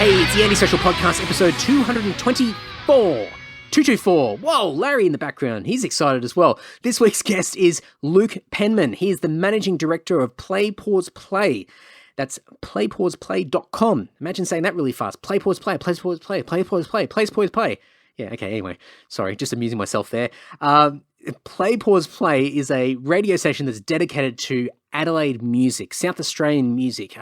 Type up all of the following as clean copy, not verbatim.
Hey, it's the Antisocial Podcast, episode 224. 224. Whoa, Larry in the background. He's excited as well. This week's guest is Luke Penman. He is the managing director of Play Pause Play. That's playpauseplay.com. Imagine saying that really fast. Play Pause Play, Play Pause Play, Play Pause Play, Play Pause Play. Yeah, okay, anyway. Sorry, just amusing myself there. Play Pause Play is a radio station that's dedicated to Adelaide music, South Australian music.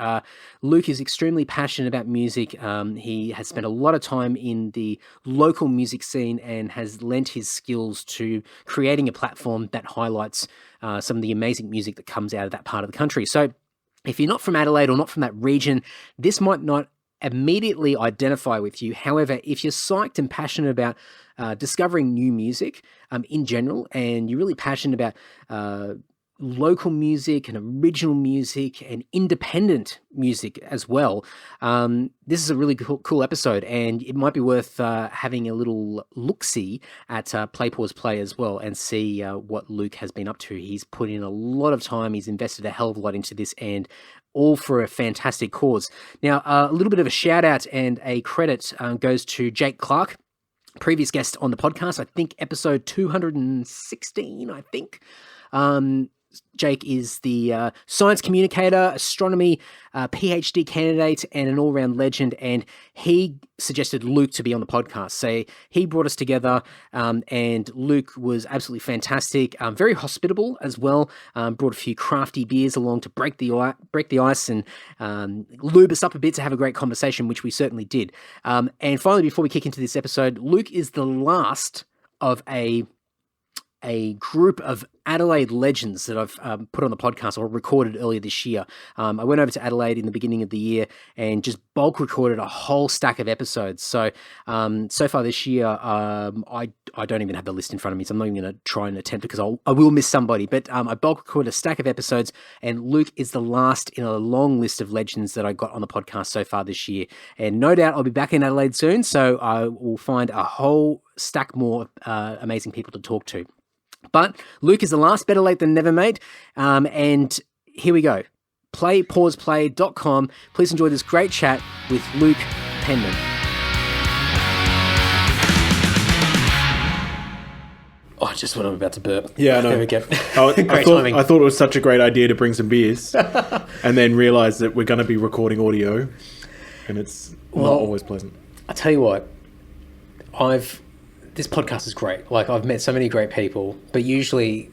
Luke is extremely passionate about music. He has spent a lot of time in the local music scene and has lent his skills to creating a platform that highlights some of the amazing music that comes out of that part of the country. So if you're not from Adelaide or not from that region, this might not immediately identify with you. However, if you're psyched and passionate about discovering new music in general, and you're really passionate about local music and original music and independent music as well, this is a really cool episode, and it might be worth having a little look-see at Play Pause Play as well and see what Luke has been up to. He's put in a lot of time, he's invested a hell of a lot into this, and all for a fantastic cause. Now, a little bit of a shout out and a credit goes to Jake Clark, previous guest on the podcast, I think episode 216, I think. Jake is the science communicator, astronomy PhD candidate, and an all-round legend, and he suggested Luke to be on the podcast. So he brought us together, and Luke was absolutely fantastic, very hospitable as well, brought a few crafty beers along to break the ice and lube us up a bit to have a great conversation, which we certainly did. And finally, before we kick into this episode, Luke is the last of a group of Adelaide legends that I've put on the podcast or recorded earlier this year. I went over to Adelaide in the beginning of the year and just bulk recorded a whole stack of episodes. So far this year, I don't even have the list in front of me, so I'm not even going to try and attempt it because I will miss somebody. But I bulk recorded a stack of episodes, and Luke is the last in a long list of legends that I got on the podcast so far this year. And no doubt I'll be back in Adelaide soon, so I will find a whole stack more amazing people to talk to. But Luke is the last, better late than never, mate. And here we go. Playpauseplay.com. Please enjoy this great chat with Luke Penman. Oh, just when I'm about to burp. Yeah, I know. There we go. I thought it was such a great idea to bring some beers and then realise that we're going to be recording audio and it's not always pleasant. I tell you what, this podcast is great. Like, I've met so many great people, but usually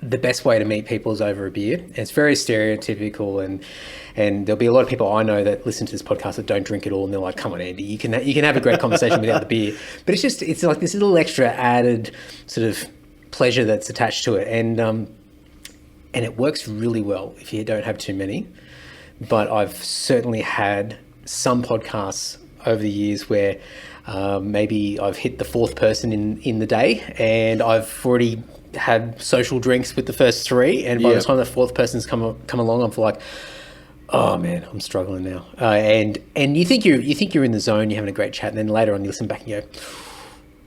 the best way to meet people is over a beer. And it's very stereotypical, and there'll be a lot of people I know that listen to this podcast that don't drink at all, and they're like, come on, Andy, you can have a great conversation without the beer. But it's like this little extra added sort of pleasure that's attached to it. And it works really well if you don't have too many. But I've certainly had some podcasts over the years where maybe I've hit the fourth person in the day, and I've already had social drinks with the first three, and by the time the fourth person's come along, I'm like, oh man, I'm struggling now. And you think you're in the zone, you're having a great chat, and then later on you listen back and you go,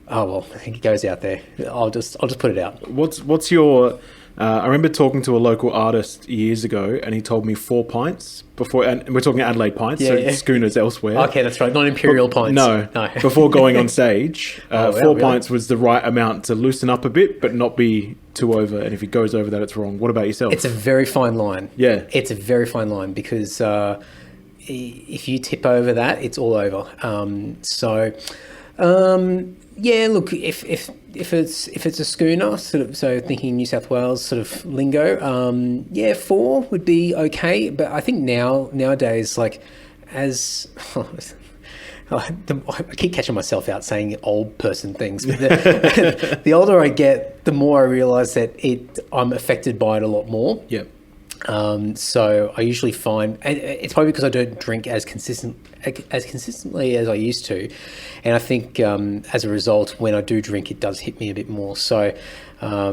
oh well, I think it goes out there. I'll just put it out. What's your? I remember talking to a local artist years ago, and he told me 4 pints before, and we're talking Adelaide pints, schooners elsewhere. Okay, that's right, not imperial pints. No. Before going on stage, 4 pints was the right amount to loosen up a bit, but not be too over. And if it goes over that, it's wrong. What about yourself? It's a very fine line. Yeah, it's a very fine line because if you tip over that, it's all over. Yeah, look, if it's a schooner, sort of, so thinking New South Wales sort of lingo, 4 would be okay. But I think nowadays, like, as I keep catching myself out saying old person things, but the older I get, the more I realise that I'm affected by it a lot more. Yeah. So I usually find, and it's probably because I don't drink as consistently as I used to, and I think as a result, when I do drink, it does hit me a bit more. So 4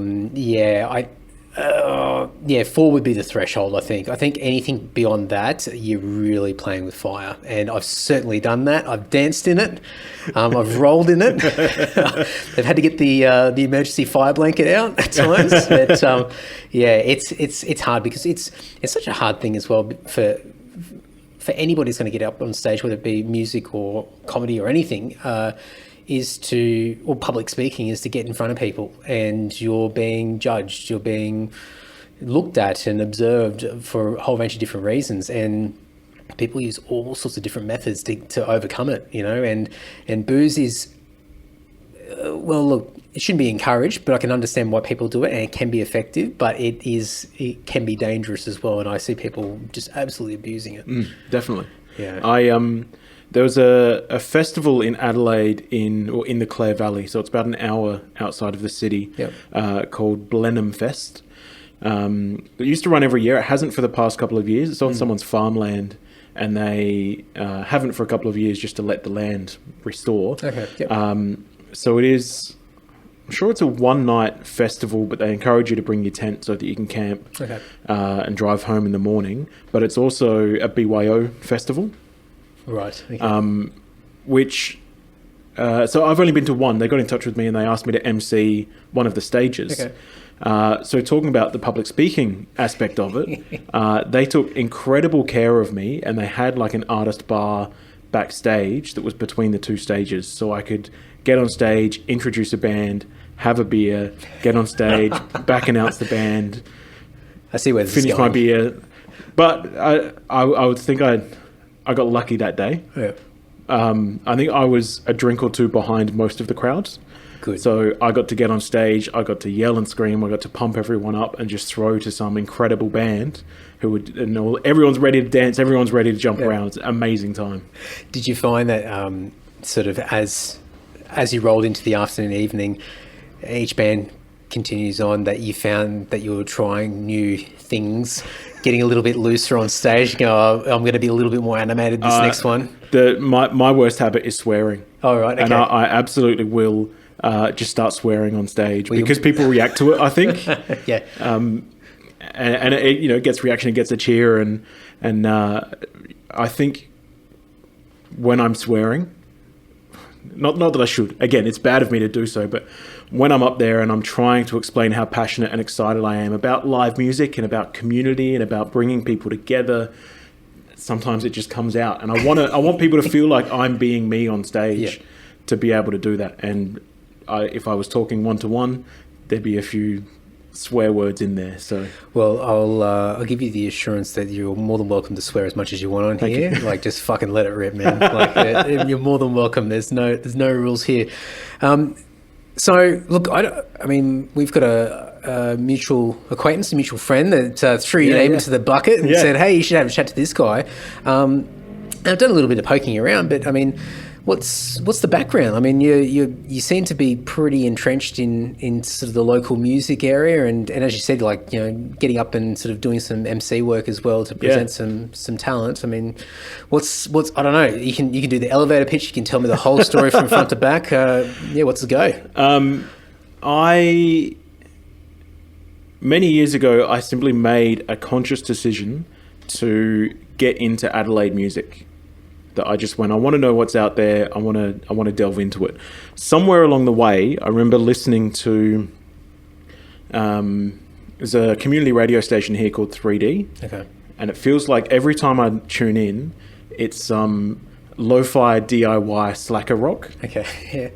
would be the threshold. I think anything beyond that, you're really playing with fire, and I've certainly done that. I've danced in it. I've rolled in it. They've had to get the emergency fire blanket out at times. But it's hard because it's such a hard thing as well for anybody who's going to get up on stage, whether it be music or comedy or anything, or public speaking, is to get in front of people, and you're being judged, you're being looked at and observed for a whole range of different reasons, and people use all sorts of different methods to overcome it, and booze is, well, look, it shouldn't be encouraged, but I can understand why people do it, and it can be effective, but it can be dangerous as well, and I see people just absolutely abusing it. Definitely. Yeah. There was a festival in Adelaide in the Clare Valley, so it's about an hour outside of the city, called Blenheim Fest. It used to run every year. It hasn't for the past couple of years. It's on someone's farmland, and they haven't for a couple of years just to let the land restore. Okay. Yep. So it is, I'm sure it's a one-night festival, but they encourage you to bring your tent so that you can camp and drive home in the morning. But it's also a BYO festival. Right. Okay. So I've only been to one. They got in touch with me and they asked me to MC one of the stages. Okay. So talking about the public speaking aspect of it, they took incredible care of me, and they had like an artist bar backstage that was between the two stages, so I could get on stage, introduce a band, have a beer, get on stage, back announce the band. I see where this finish is going. my beer. But I would think I got lucky that day. Yeah. I think I was a drink or two behind most of the crowds. Good. So I got to get on stage, I got to yell and scream, I got to pump everyone up and just throw to some incredible band everyone's ready to dance, everyone's ready to jump around. It's an amazing time. Did you find that sort of as you rolled into the afternoon, evening, each band continues on, that you found that you were trying new things, getting a little bit looser on stage, I'm going to be a little bit more animated this next one? My worst habit is swearing. Oh, right. Okay. And I absolutely will just start swearing on stage because people react to it, I think. Yeah. And it gets reaction, it gets a cheer, and I think when I'm swearing, not that I should, again, it's bad of me to do so, but when I'm up there and I'm trying to explain how passionate and excited I am about live music and about community and about bringing people together, sometimes it just comes out, and I want people to feel like I'm being me on stage to be able to do that. And if I was talking one-to-one, there'd be a few swear words in there. So, well, I'll give you the assurance that you're more than welcome to swear as much as you want on here. Like, just fucking let it rip, man. Like, you're more than welcome. There's no rules here. So, look, I mean, we've got a mutual acquaintance, a mutual friend that threw your name into the bucket and said, "Hey, you should have a chat to this guy." I've done a little bit of poking around, but I mean, what's the background? I mean, you seem to be pretty entrenched in sort of the local music area, and as you said, like, getting up and sort of doing some MC work as well to present some talent. I mean, what's I don't know. You can do the elevator pitch. You can tell me the whole story from front to back. What's the go? Many years ago, I simply made a conscious decision to get into Adelaide music. That I just went, I want to know what's out there. I want to delve into it. Somewhere along the way, I remember listening to there's a community radio station here called 3D. Okay. And it feels like every time I tune in, it's some lo-fi DIY slacker rock. Okay. Yeah.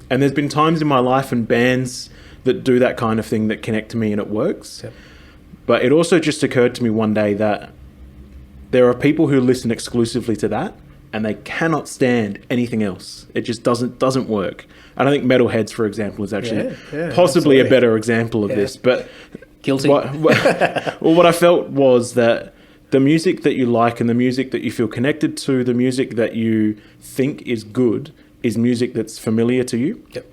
And there's been times in my life and bands that do that kind of thing that connect to me and it works. Yep. But it also just occurred to me one day that there are people who listen exclusively to that, and they cannot stand anything else. It just doesn't work. I don't think Metalheads, for example, is actually possibly a better example of this. But guilty. What I felt was that the music that you like and the music that you feel connected to, the music that you think is good, is music that's familiar to you. Yep.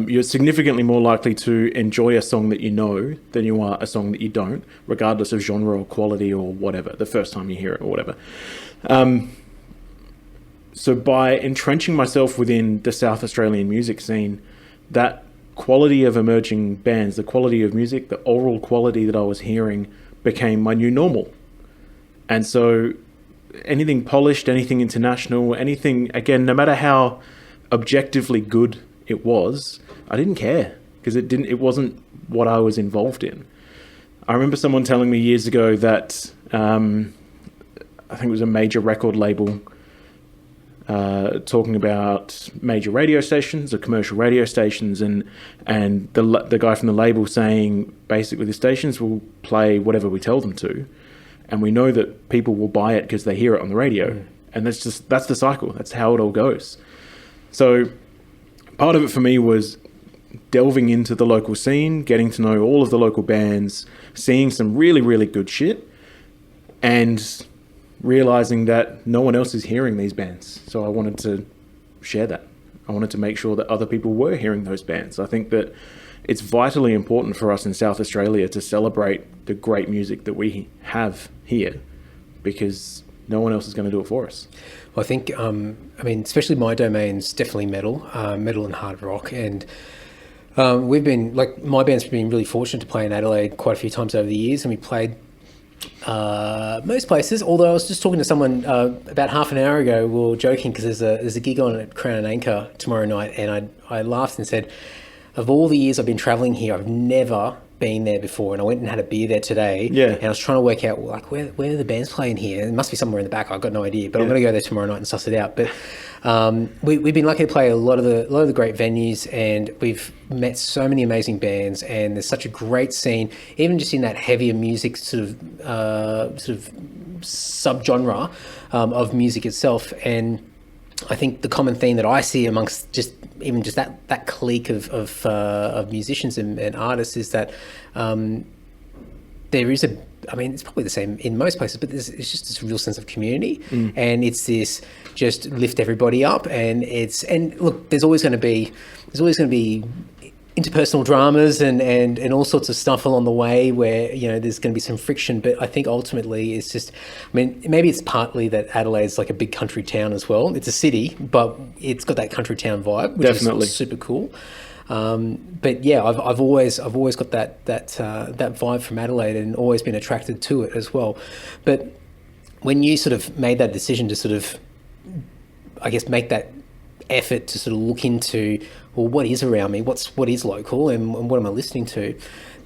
You're significantly more likely to enjoy a song that you know than you are a song that you don't, regardless of genre or quality or whatever, the first time you hear it or whatever. So by entrenching myself within the South Australian music scene, that quality of emerging bands, the quality of music, the oral quality that I was hearing became my new normal. And so anything polished, anything international, anything, again, no matter how objectively good it was, I didn't care because it wasn't what I was involved in. I remember someone telling me years ago that I think it was a major record label, talking about major radio stations or commercial radio stations, and the guy from the label saying basically the stations will play whatever we tell them to, and we know that people will buy it because they hear it on the radio, and that's the cycle. That's how it all goes. So part of it for me was delving into the local scene, getting to know all of the local bands, seeing some really, really good shit, and realizing that no one else is hearing these bands. So I wanted to share that. I wanted to make sure that other people were hearing those bands. I think that it's vitally important for us in South Australia to celebrate the great music that we have here, because no one else is going to do it for us. Well, I think, especially my domain's definitely metal and hard rock. And we've been, my band's been really fortunate to play in Adelaide quite a few times over the years, and we played most places. Although I was just talking to someone about half an hour ago, we were joking because there's a gig on at Crown and Anchor tomorrow night, and I laughed and said, of all the years I've been travelling here, I've never been there before, and I went and had a beer there today. Yeah. And I was trying to work out where are the bands playing here? It must be somewhere in the back. I've got no idea, but I'm going to go there tomorrow night and suss it out. But we've been lucky to play a lot of the great venues, and we've met so many amazing bands, and there's such a great scene, even just in that heavier music sort of subgenre of music itself. And I think the common theme that I see amongst even that clique of musicians and artists is that there is it's probably the same in most places, but it's just this real sense of community, and it's this just lift everybody up, and look, there's always going to be interpersonal dramas and all sorts of stuff along the way where, there's going to be some friction. But I think ultimately it's just, maybe it's partly that Adelaide's like a big country town as well. It's a city, but it's got that country town vibe, which Definitely. is super cool. But yeah, I've always got that vibe from Adelaide, and always been attracted to it as well. But when you sort of made that decision to sort of, I guess, make that effort to sort of look into, well, what is around me, what is local, and what am I listening to?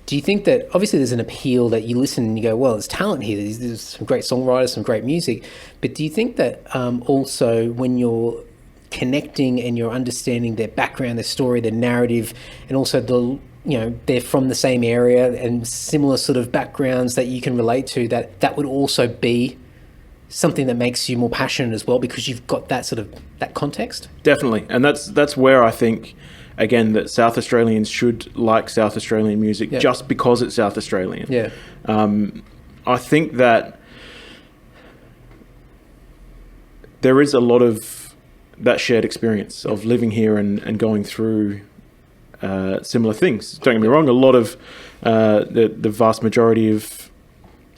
Do you think that obviously there's an appeal that you listen and you go, well, there's talent here, there's some great songwriters, some great music, but do you think that also when you're connecting and you're understanding their background, their story, their narrative, and also they're from the same area and similar sort of backgrounds that you can relate to, that would also be something that makes you more passionate as well, because you've got that sort of that context? Definitely. And that's where I think, again, that South Australians should like South Australian music just because it's South Australian. Yeah. I think that there is a lot of that shared experience of living here and going through similar things. Don't get me wrong, a lot of the vast majority of...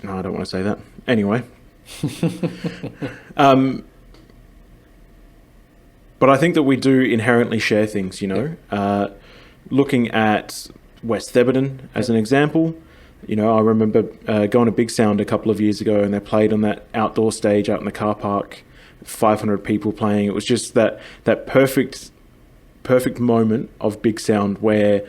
No, I don't want to say that. Anyway... but I think that we do inherently share things, looking at West Theberton as an example. I remember going to Big Sound a couple of years ago, and they played on that outdoor stage out in the car park, 500 people playing. It was just that perfect moment of Big Sound where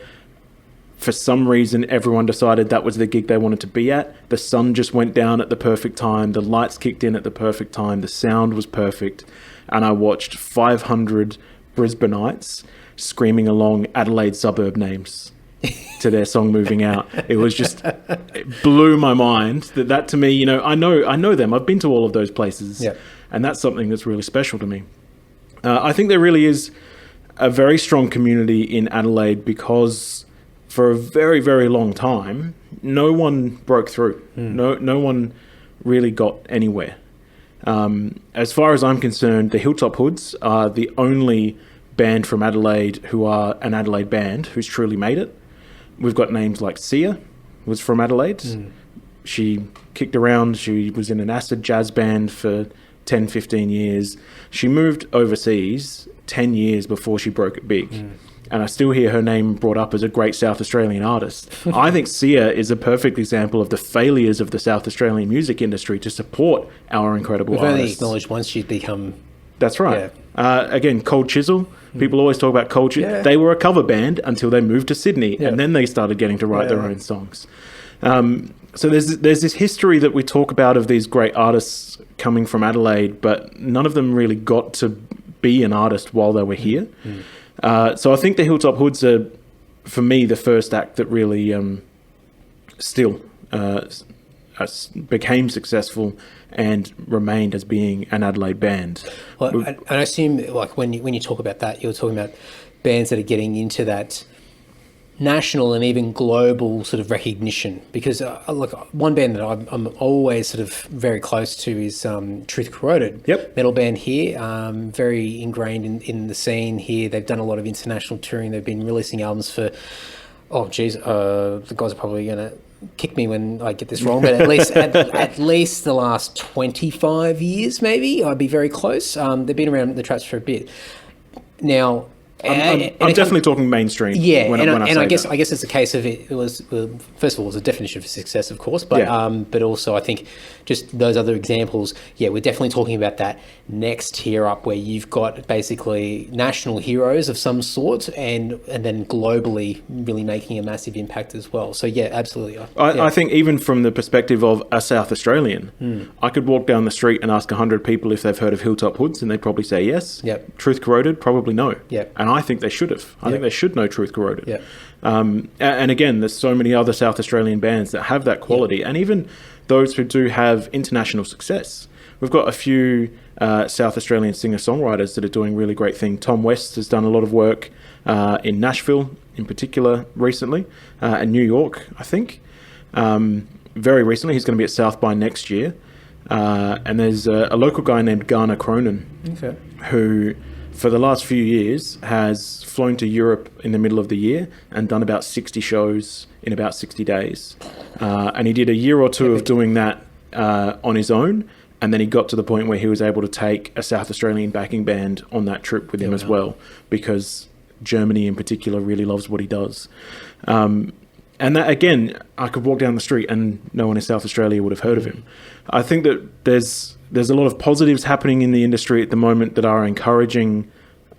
for some reason, everyone decided that was the gig they wanted to be at. The sun just went down at the perfect time. The lights kicked in at the perfect time. The sound was perfect. And I watched 500 Brisbaneites screaming along Adelaide suburb names to their song Moving Out. It was just, it blew my mind that to me, I know them. I've been to all of those places. Yeah. And that's something that's really special to me. I think there really is a very strong community in Adelaide because... for a very, very long time, no one broke through. No one really got anywhere. As far as I'm concerned, the Hilltop Hoods are the only band from Adelaide who are an Adelaide band who's truly made it. We've got names like Sia, was from Adelaide. She kicked around. She was in an acid jazz band for 10, 15 years. She moved overseas 10 years before she broke it big. And I still hear her name brought up as a great South Australian artist. I think Sia is a perfect example of the failures of the South Australian music industry to support our incredible artists. We've only acknowledged once she'd become... That's right. Yeah. Again, Cold Chisel. People always talk about Cold Chisel. Yeah. They were a cover band until they moved to Sydney, and then they started getting to write their own songs. So there's this history that we talk about of these great artists coming from Adelaide, but none of them really got to be an artist while they were here. So I think the Hilltop Hoods are, for me, the first act that really still became successful and remained as being an Adelaide band. Well, and I assume, like, when you talk about that, you're talking about bands that are getting into that national and even global sort of recognition. Because, look, one band that I'm always sort of very close to is Truth Corroded. Yep. Metal band here, very ingrained in the scene here. They've done a lot of international touring. They've been releasing albums for, the guys are probably going to kick me when I get this wrong, but at least the last 25 years, maybe. I'd be very close. They've been around the traps for a bit. Now, I'm definitely talking mainstream. Yeah, I guess it's a case of it was, first of all, it was a definition for success, of course, but but also I think just those other examples. Yeah, we're definitely talking about that next tier up where you've got basically national heroes of some sort, and then globally really making a massive impact as well. So yeah, absolutely. I think even from the perspective of a South Australian, I could walk down the street and ask 100 people if they've heard of Hilltop Hoods, and they'd probably say yes. Yep. Truth Corroded, probably no. Yep. And I think they should have. I think they should know Truth Corroded. Yep. And again, there's so many other South Australian bands that have that quality, and even those who do have international success. We've got a few South Australian singer-songwriters that are doing really great things. Tom West has done a lot of work in Nashville, in particular, recently, and New York, I think. Very recently, he's going to be at South by next year. And there's a local guy named Garner Cronin, who, for the last few years, has flown to Europe in the middle of the year and done about 60 shows in about 60 days. And he did a year or two of doing that on his own. And then he got to the point where he was able to take a South Australian backing band on that trip with him as well, because Germany in particular really loves what he does. And that, again, I could walk down the street and no one in South Australia would have heard of him. I think that there's a lot of positives happening in the industry at the moment that are encouraging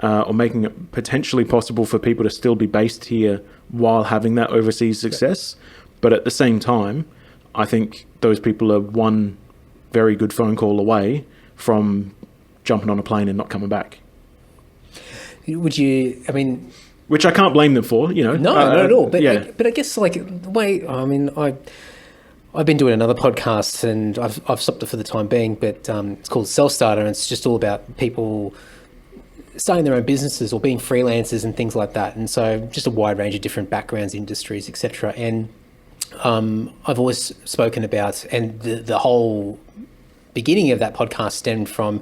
or making it potentially possible for people to still be based here while having that overseas success. But at the same time, I think those people are one very good phone call away from jumping on a plane and not coming back. Would you, I mean... Which I can't blame them for, you know. No, not at all. But I guess, like, the way, I mean, I've been doing another podcast and I've stopped it for the time being, but it's called Self Starter, and it's just all about people starting their own businesses or being freelancers and things like that. And so just a wide range of different backgrounds, industries, etc. And I've always spoken about, and the whole beginning of that podcast stemmed from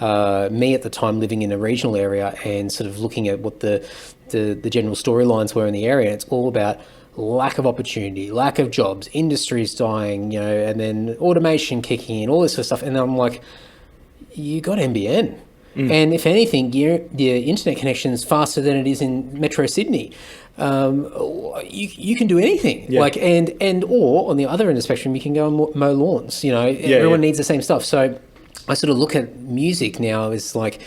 me at the time living in a regional area and sort of looking at what the general storylines were in the area. It's all about lack of opportunity, lack of jobs, industries dying, you know, and then automation kicking in, all this sort of stuff. And I'm like, you got NBN. And if anything, your internet connection is faster than it is in Metro Sydney. You can do anything. Like, or on the other end of the spectrum, you can go and mow lawns. You know, everyone needs the same stuff. So I sort of look at music now as like,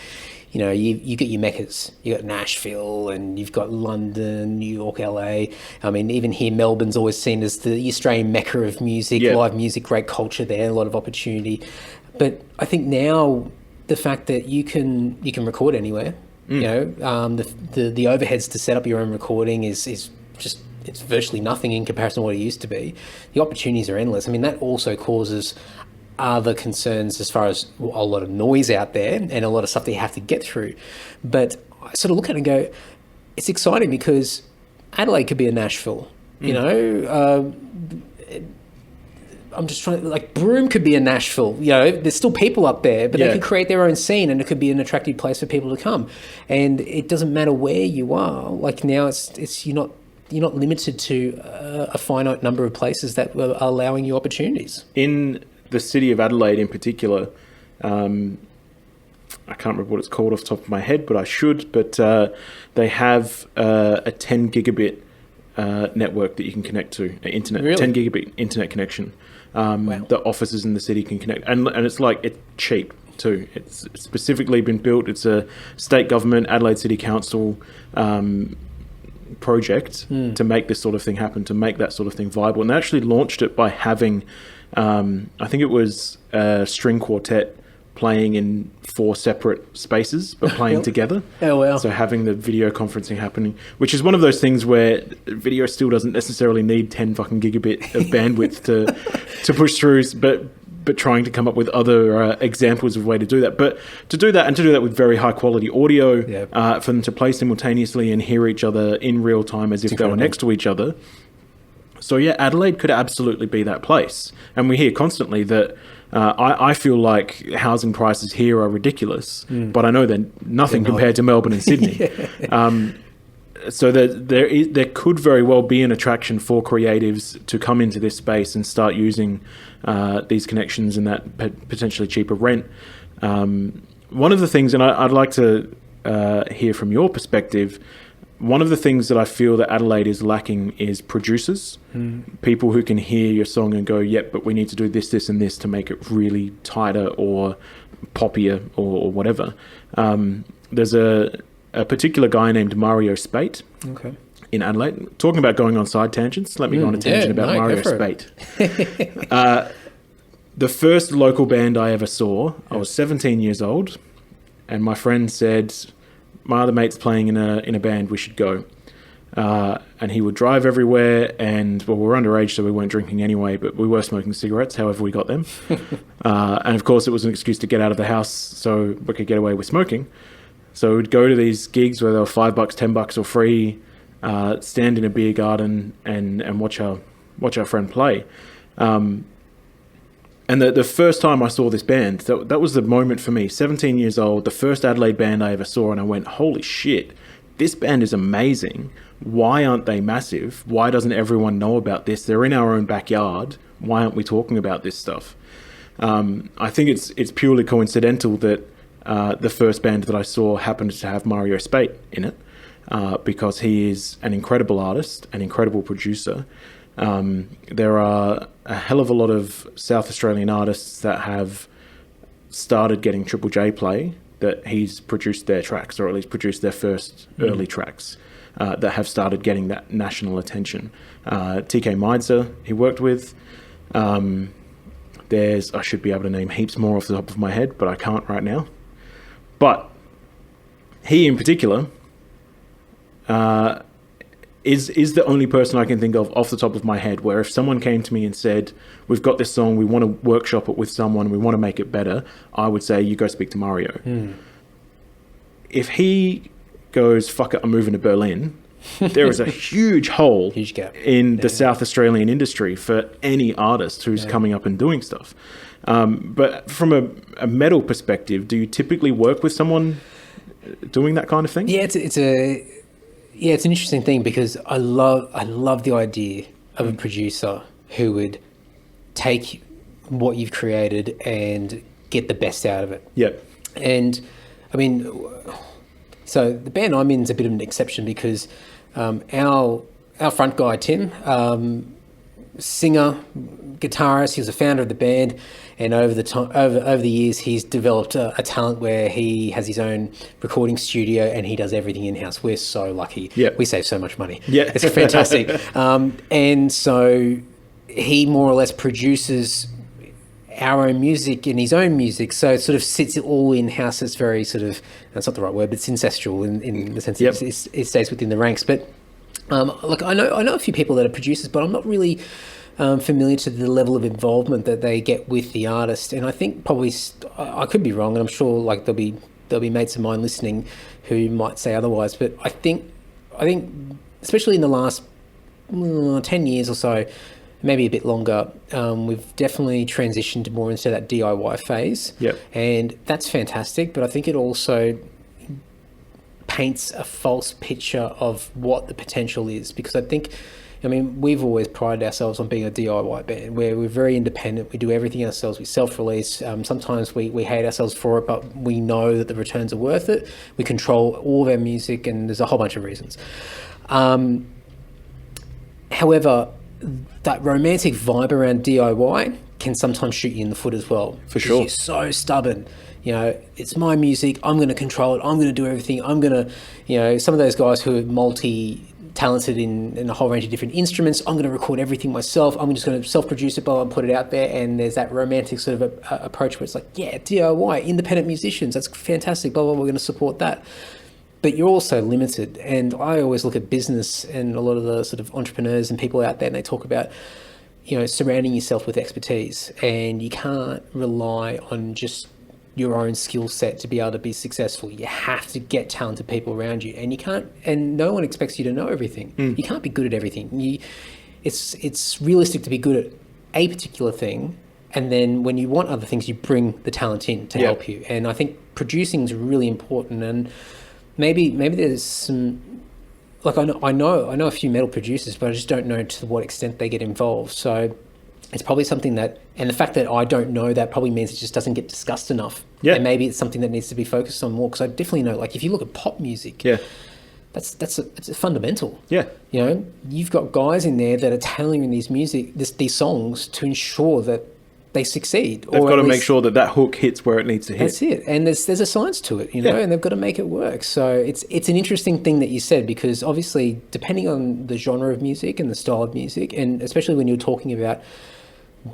you know, you get your meccas. You got Nashville, and you've got London, New York, LA. I mean, even here, Melbourne's always seen as the Australian mecca of music, live music, great culture there, a lot of opportunity. But I think now the fact that you can record anywhere, you know, the overheads to set up your own recording is just, it's virtually nothing in comparison to what it used to be. The opportunities are endless. I mean, that also causes other concerns as far as a lot of noise out there and a lot of stuff that you have to get through. But I sort of look at it and go, it's exciting because Adelaide could be a Nashville, you know. I'm just trying to, like, Broome could be a Nashville, you know, there's still people up there, but they could create their own scene and it could be an attractive place for people to come. And it doesn't matter where you are. Like, now it's you're not limited to a finite number of places that are allowing you opportunities. In the city of Adelaide in particular, I can't remember what it's called off the top of my head, but I should, but they have a 10 gigabit network that you can connect to, internet, really? 10 gigabit internet connection. The offices in the city can connect, and it's like, it's cheap too. It's specifically been built. It's a state government, Adelaide City Council project to make this sort of thing happen, to make that sort of thing viable. And they actually launched it by having, I think it was a string quartet playing in 4 separate spaces, but playing together. Oh, wow. So having the video conferencing happening, which is one of those things where video still doesn't necessarily need 10 fucking gigabit of bandwidth to push through, but trying to come up with other examples of a way to do that. But to do that with very high quality audio, for them to play simultaneously and hear each other in real time as if they were next to each other. So yeah, Adelaide could absolutely be that place. And we hear constantly that I feel like housing prices here are ridiculous, but I know they're nothing compared to Melbourne and Sydney. So there could very well be an attraction for creatives to come into this space and start using these connections and that potentially cheaper rent. One of the things, and I'd like to hear from your perspective, one of the things that I feel that Adelaide is lacking is producers, people who can hear your song and go, yep, but we need to do this, this, and this to make it really tighter or poppier or whatever. There's a particular guy named Mario Spate in Adelaide. Talking about going on side tangents, let me go on a tangent about Mario Spate. The first local band I ever saw, I was 17 years old, and my friend said, my other mate's playing in a band, we should go. And he would drive everywhere, and well, we were underage, so we weren't drinking anyway, but we were smoking cigarettes, however we got them. And of course, it was an excuse to get out of the house so we could get away with smoking. So we'd go to these gigs where they were $5, $10 or free, stand in a beer garden and watch our friend play. And the first time I saw this band, that was the moment for me. 17 years old, the first Adelaide band I ever saw, and I went, holy shit, this band is amazing. Why aren't they massive? Why doesn't everyone know about this? They're in our own backyard. Why aren't we talking about this stuff? I think it's purely coincidental that the first band that I saw happened to have Mario Spate in it, because he is an incredible artist, an incredible producer. There are a hell of a lot of South Australian artists that have started getting Triple J play, that he's produced their tracks, or at least produced their first early tracks, that have started getting that national attention. TK Meidzer, he worked with. I should be able to name heaps more off the top of my head, but I can't right now. But he in particular is the only person I can think of off the top of my head where if someone came to me and said, we've got this song, we want to workshop it with someone, we want to make it better, I would say, you go speak to Mario. If he goes, fuck it, I'm moving to Berlin, there is a huge hole Huge gap in the South Australian industry for any artist who's coming up and doing stuff. But from a metal perspective, do you typically work with someone doing that kind of thing? Yeah, it's an interesting thing because I love the idea of a producer who would take what you've created and get the best out of it. Yep. And I mean, so the band I'm in is a bit of an exception because our front guy Tim, singer, guitarist, he was a founder of the band, and over the years he's developed a talent where he has his own recording studio and he does everything in-house. We're so lucky. Yep. We save so much money. Yeah. It's fantastic. And so he more or less produces our own music and his own music, so it sort of sits all in-house. It's very sort of, that's not the right word, but it's incestual in the sense that it stays within the ranks. But look, I know a few people that are producers, but I'm not really familiar to the level of involvement that they get with the artist. And I think probably, I could be wrong, and I'm sure like there'll be mates of mine listening who might say otherwise, but I think especially in the last 10 years or so, maybe a bit longer, we've definitely transitioned more into that DIY phase. Yep. And that's fantastic, but I think it also paints a false picture of what the potential is, because I mean, we've always prided ourselves on being a DIY band where we're very independent. We do everything ourselves. We self-release. Sometimes we hate ourselves for it, but we know that the returns are worth it. We control all of our music, and there's a whole bunch of reasons. However, that romantic vibe around DIY can sometimes shoot you in the foot as well. For sure. You're so stubborn. You know, it's my music. I'm going to control it. I'm going to do everything. I'm going to, some of those guys who are talented in a whole range of different instruments. I'm going to record everything myself. I'm just going to self-produce it, and put it out there. And there's that romantic sort of approach where it's like, yeah, DIY, independent musicians, that's fantastic, blah, blah, we're going to support that. But you're also limited. And I always look at business and a lot of the sort of entrepreneurs and people out there, and they talk about, surrounding yourself with expertise. And you can't rely on just your own skill set to be able to be successful. You have to get talented people around you, and no one expects you to know everything. You can't be good at everything. It's realistic to be good at a particular thing, and then when you want other things, you bring the talent in to help you. And I think producing is really important. And maybe there's some, like I know a few metal producers, but I just don't know to what extent they get involved. So it's probably something that, and the fact that I don't know that probably means it just doesn't get discussed enough. Yeah. And maybe it's something that needs to be focused on more, because I definitely know, like, if you look at pop music, it's a fundamental. Yeah. You've got guys in there that are tailoring these songs to ensure that they succeed. They've got to make sure that hook hits where it needs to hit. That's it. And there's a science to it, and they've got to make it work. So it's an interesting thing that you said, because obviously depending on the genre of music and the style of music, and especially when you're talking about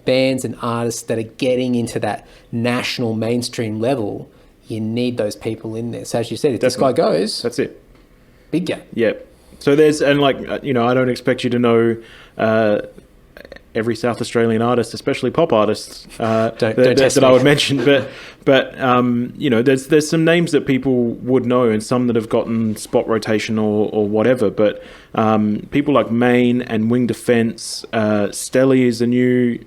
bands and artists that are getting into that national mainstream level, you need those people in there. So as you said, if this guy goes, that's it. Big gap. Yeah. So I don't expect you to know every South Australian artist, especially pop artists, that I would mention. But there's some names that people would know, and some that have gotten spot rotation or whatever. But people like Maine and Wing Defence, Stelly is a new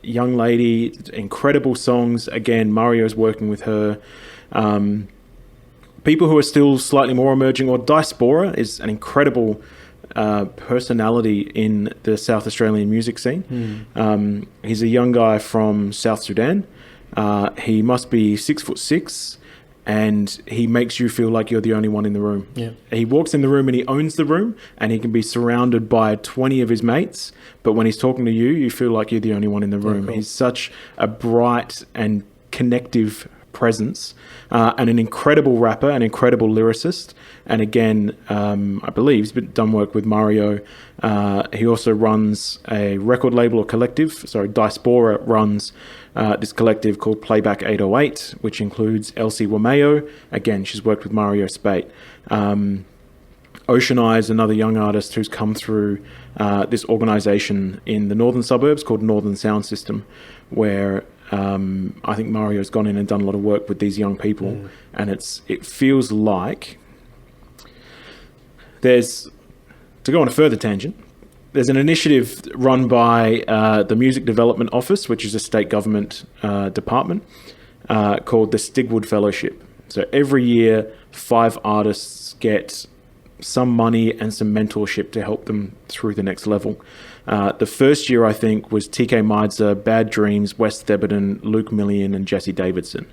young lady, incredible songs. Again, Mario's working with her. People who are still slightly more emerging, or Diaspora is an incredible personality in the South Australian music scene. He's a young guy from South Sudan. He must be 6'6", and he makes you feel like you're the only one in the room. Yeah. He walks in the room and he owns the room, and he can be surrounded by 20 of his mates, but when he's talking to you, you feel like you're the only one in the room. Cool. He's such a bright and connective presence, and an incredible rapper, an incredible lyricist. And again, I believe he's done work with Mario. He also runs a record label or collective. Sorry, Diaspora runs this collective called Playback 808, which includes Elsie Wameo. Again, she's worked with Mario Spate. Ocean Eyes, another young artist who's come through this organisation in the northern suburbs called Northern Sound System, where I think Mario's gone in and done a lot of work with these young people, and it feels like to go on a further tangent, there's an initiative run by the Music Development Office, which is a state government department, called the Stigwood Fellowship. So every year, 5 artists get some money and some mentorship to help them through the next level. The first year, I think, was TK Meidzer, Bad Dreams, Wes Theberton, Luke Millian, and Jesse Davidson.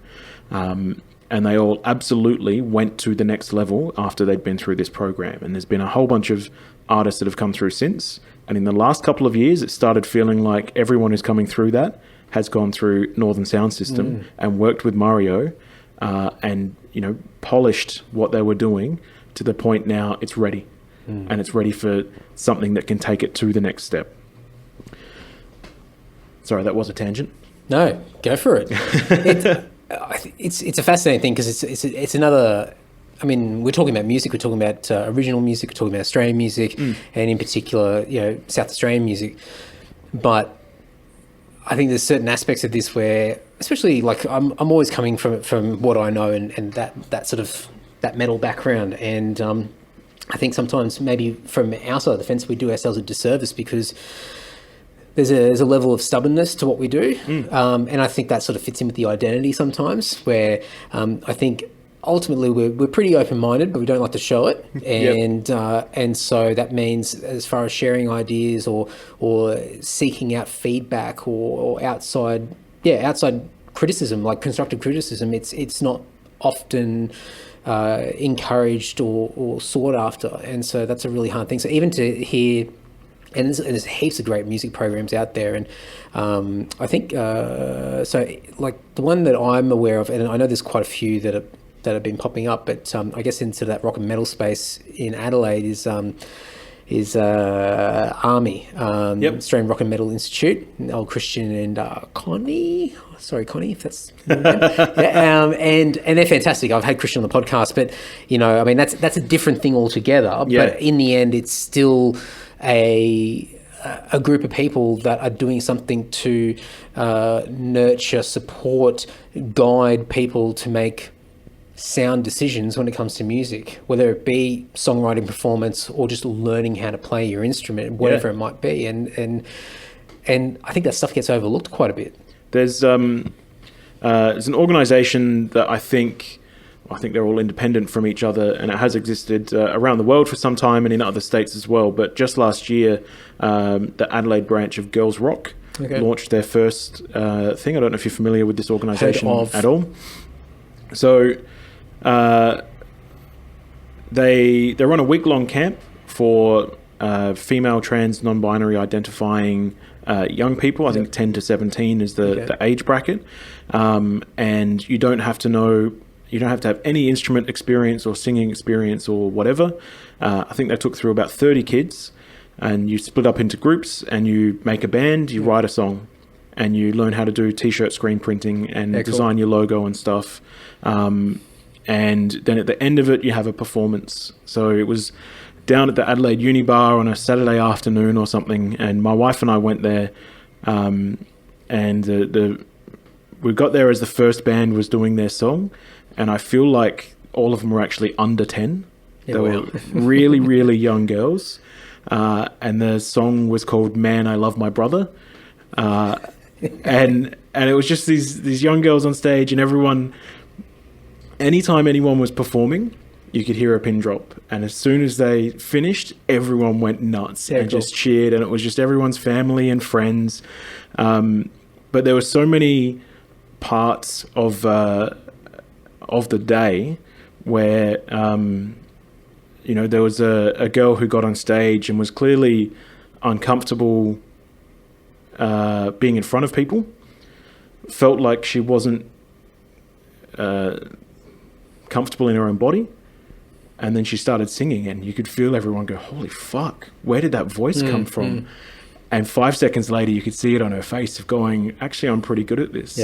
And they all absolutely went to the next level after they'd been through this program. And there's been a whole bunch of artists that have come through since. And in the last couple of years, it started feeling like everyone who's coming through that has gone through Northern Sound System and worked with Mario, and polished what they were doing to the point now it's ready. And it's ready for something that can take it to the next step. Sorry, that was a tangent. No, go for it. It's a fascinating thing, because it's another. I mean, we're talking about music. We're talking about original music. We're talking about Australian music, and in particular, South Australian music. But I think there's certain aspects of this where, especially like I'm always coming from what I know and that sort of that metal background, and I think sometimes maybe from our side of the fence we do ourselves a disservice, because there's a level of stubbornness to what we do, and I think that sort of fits in with the identity sometimes, where I think ultimately we're pretty open-minded, but we don't like to show it, and so that means as far as sharing ideas or seeking out feedback or outside criticism, like constructive criticism, it's not often encouraged or sought after, and so that's a really hard thing. So even to hear, and there's heaps of great music programs out there, and I think so like the one that I'm aware of, and I know there's quite a few that have been popping up, but I guess into that rock and metal space in Adelaide is Army, Yep. Australian Rock and Metal Institute, old Christian and Connie. Sorry, Connie, if that's yeah, and they're fantastic. I've had Christian on the podcast, but I mean that's a different thing altogether. Yeah. But in the end, it's still a group of people that are doing something to nurture, support, guide people to make sound decisions when it comes to music, whether it be songwriting, performance, or just learning how to play your instrument, whatever it might be. And I think that stuff gets overlooked quite a bit. There's an organisation that I think they're all independent from each other, and it has existed around the world for some time and in other states as well. But just last year, the Adelaide branch of Girls Rock launched their first thing. I don't know if you're familiar with this organisation at all. So they run a week-long camp for female, trans, non-binary identifying young people. I think 10 to 17 is the age bracket, and you don't have to have any instrument experience or singing experience or whatever. I think they took through about 30 kids, and you split up into groups and you make a band, you write a song, and you learn how to do t-shirt screen printing and design your logo and stuff. And then at the end of it, you have a performance. So it was down at the Adelaide Uni Bar on a Saturday afternoon or something, and my wife and I went there, and we got there as the first band was doing their song, and I feel like all of them were actually under 10. They were really, really young girls, and the song was called "Man, I Love My Brother," and it was just these young girls on stage, and everyone. Anytime anyone was performing, you could hear a pin drop. And as soon as they finished, everyone went nuts and just cheered. And it was just everyone's family and friends. But there were so many parts of the day where, there was a girl who got on stage and was clearly uncomfortable being in front of people. Felt like she wasn't comfortable in her own body, and then she started singing, and you could feel everyone go, holy fuck, where did that voice come from? And 5 seconds later you could see it on her face of going, actually I'm pretty good at this.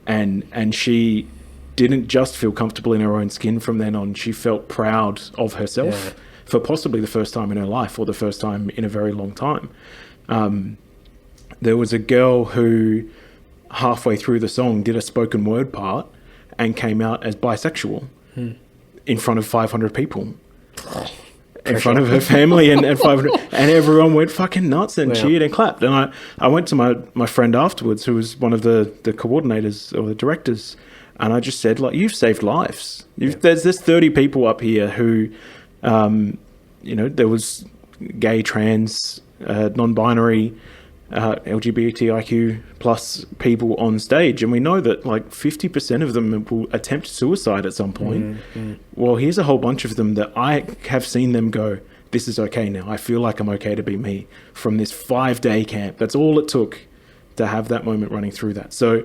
And she didn't just feel comfortable in her own skin from then on. She felt proud of herself for possibly the first time in her life, or the first time in a very long time. There was a girl who halfway through the song did a spoken word part and came out as bisexual in front of 500 people, in front of her family and 500, and everyone went fucking nuts and cheered and clapped. And I went to my friend afterwards, who was one of the coordinators or the directors, and I just said, like, you've saved lives. There's 30 people up here who, there was gay, trans, non-binary, LGBTIQ plus people on stage, and we know that like 50% of them will attempt suicide at some point. Well, here's a whole bunch of them that I have seen them go, this is okay now. I feel like I'm okay to be me, from this 5-day camp. That's all it took to have that moment running through that. So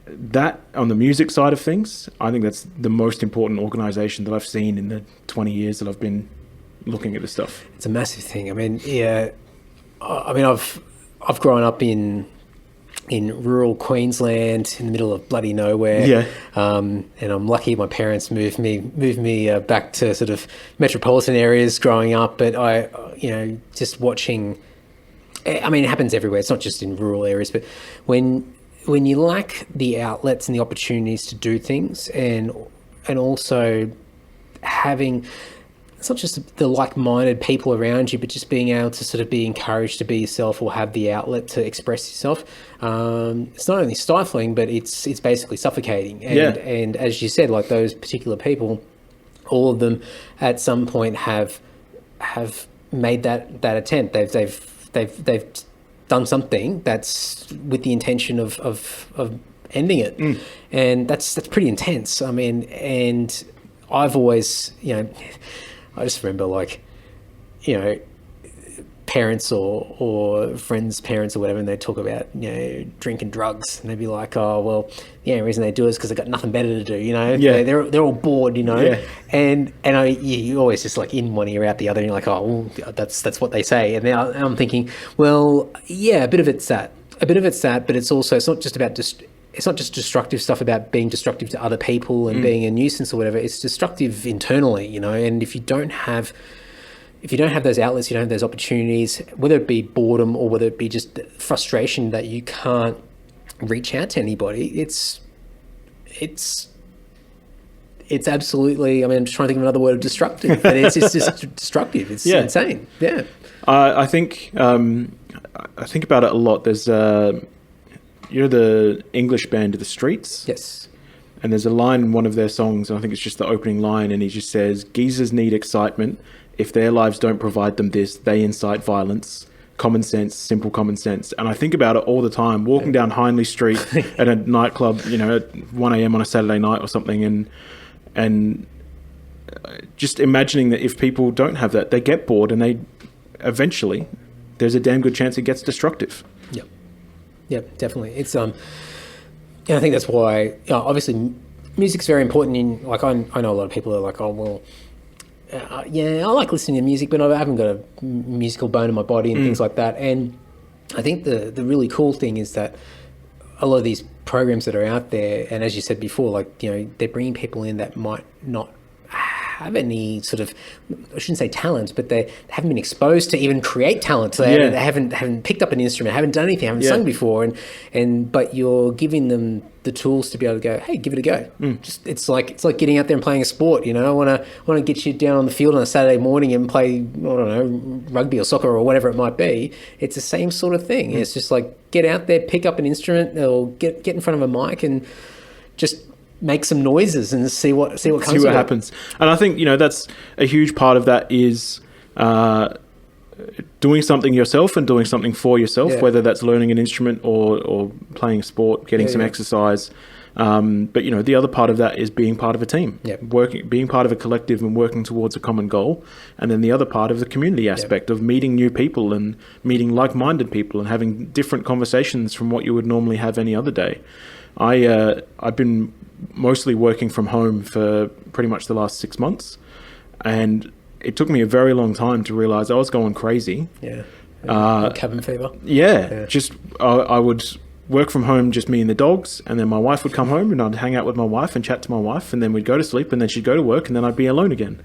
that, on the music side of things, I think that's the most important organization that I've seen in the 20 years that I've been looking at this stuff. It's a massive thing. I mean, I've grown up in rural Queensland, in the middle of bloody nowhere. And I'm lucky my parents moved me back to sort of metropolitan areas growing up. But just watching, I mean, it happens everywhere. It's not just in rural areas, but when you lack the outlets and the opportunities to do things, and also having, it's not just the like-minded people around you, but just being able to sort of be encouraged to be yourself, or have the outlet to express yourself. It's not only stifling, but it's basically suffocating. And as you said, like those particular people, all of them at some point have made that attempt. They've done something that's with the intention of ending it, and that's pretty intense. I mean, and I've always, I just remember, like, parents or friends' parents or whatever, and they talk about, you know, drink and drugs, and they'd be like, oh, well, the only reason they do it is because they've got nothing better to do, you know. Yeah. They're all bored, you know. Yeah. And you always just like in one ear out the other, and you're like, oh, well, that's what they say. And now I'm thinking, well, yeah, a bit of it's that, but it's also, it's not just destructive stuff about being destructive to other people and being a nuisance or whatever. It's destructive internally, you know. And if you don't have those outlets, you don't have those opportunities, whether it be boredom or whether it be just frustration that you can't reach out to anybody, it's absolutely, I mean, I'm just trying to think of another word of destructive, but it's just destructive. It's insane. Yeah. I think about it a lot. There's you know the English band The Streets? Yes. And there's a line in one of their songs, and I think it's just the opening line, and he just says, geezers need excitement. If their lives don't provide them this, they incite violence. Common sense, simple common sense. And I think about it all the time, walking down Hindley Street at a nightclub, you know, at 1 a.m. on a Saturday night or something, and just imagining that if people don't have that, they get bored, and they eventually, there's a damn good chance it gets destructive. Yep, definitely. It's I think that's why, obviously, music's very important. In like, I know a lot of people are like, oh well, I like listening to music, but I haven't got a musical bone in my body and things like that. And I think the really cool thing is that a lot of these programs that are out there, and as you said before, like, you know, they're bringing people in that might not have any sort of, I shouldn't say talent, but they haven't been exposed to even create talent. So they haven't picked up an instrument, haven't done anything, haven't sung before, but you're giving them the tools to be able to go, hey, give it a go. Just it's like getting out there and playing a sport. You know, I want to get you down on the field on a Saturday morning and play, I don't know, rugby or soccer or whatever it might be. It's the same sort of thing. It's just like, get out there, pick up an instrument, or get in front of a mic and just make some noises and see what comes. See what happens. And I think, you know, that's a huge part of that is doing something yourself and doing something for yourself, whether that's learning an instrument or playing a sport, getting some exercise. But, you know, the other part of that is being part of a team, being part of a collective and working towards a common goal. And then the other part of the community aspect of meeting new people and meeting like-minded people and having different conversations from what you would normally have any other day. I've been mostly working from home for pretty much the last 6 months, and it took me a very long time to realize I was going crazy. Cabin fever. Just I would work from home, just me and the dogs, and then my wife would come home and I'd hang out with my wife and chat to my wife, and then we'd go to sleep, and then she'd go to work, and then I'd be alone again.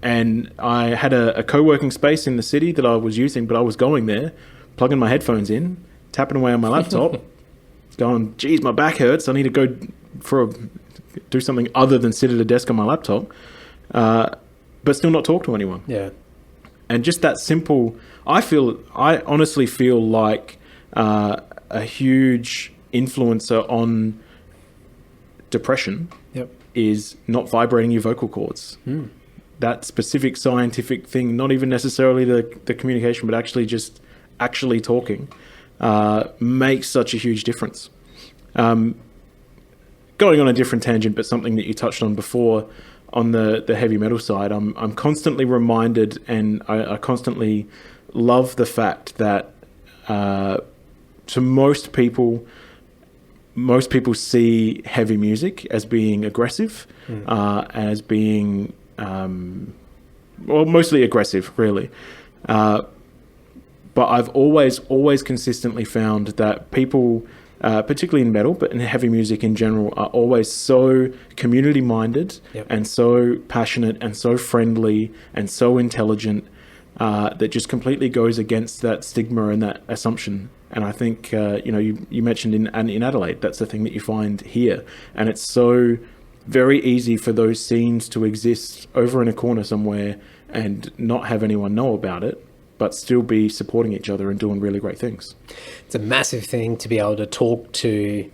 And I had a co-working space in the city that I was using, but I was going there, plugging my headphones in, tapping away on my laptop, going, geez, my back hurts, I need to go do something other than sit at a desk on my laptop, but still not talk to anyone. And just that simple, I honestly feel like a huge influencer on depression is not vibrating your vocal cords. That specific scientific thing, not even necessarily the communication, but actually talking, makes such a huge difference. Going on a different tangent, but something that you touched on before on the heavy metal side, I'm constantly reminded, and I constantly love the fact that to most people see heavy music as being aggressive, as being mostly aggressive, really. But I've always consistently found that people, particularly in metal, but in heavy music in general, are always so community-minded and so passionate and so friendly and so intelligent that just completely goes against that stigma and that assumption. And I think, you mentioned in Adelaide, that's the thing that you find here. And it's so very easy for those scenes to exist over in a corner somewhere and not have anyone know about it, but still be supporting each other and doing really great things. It's a massive thing to be able to talk to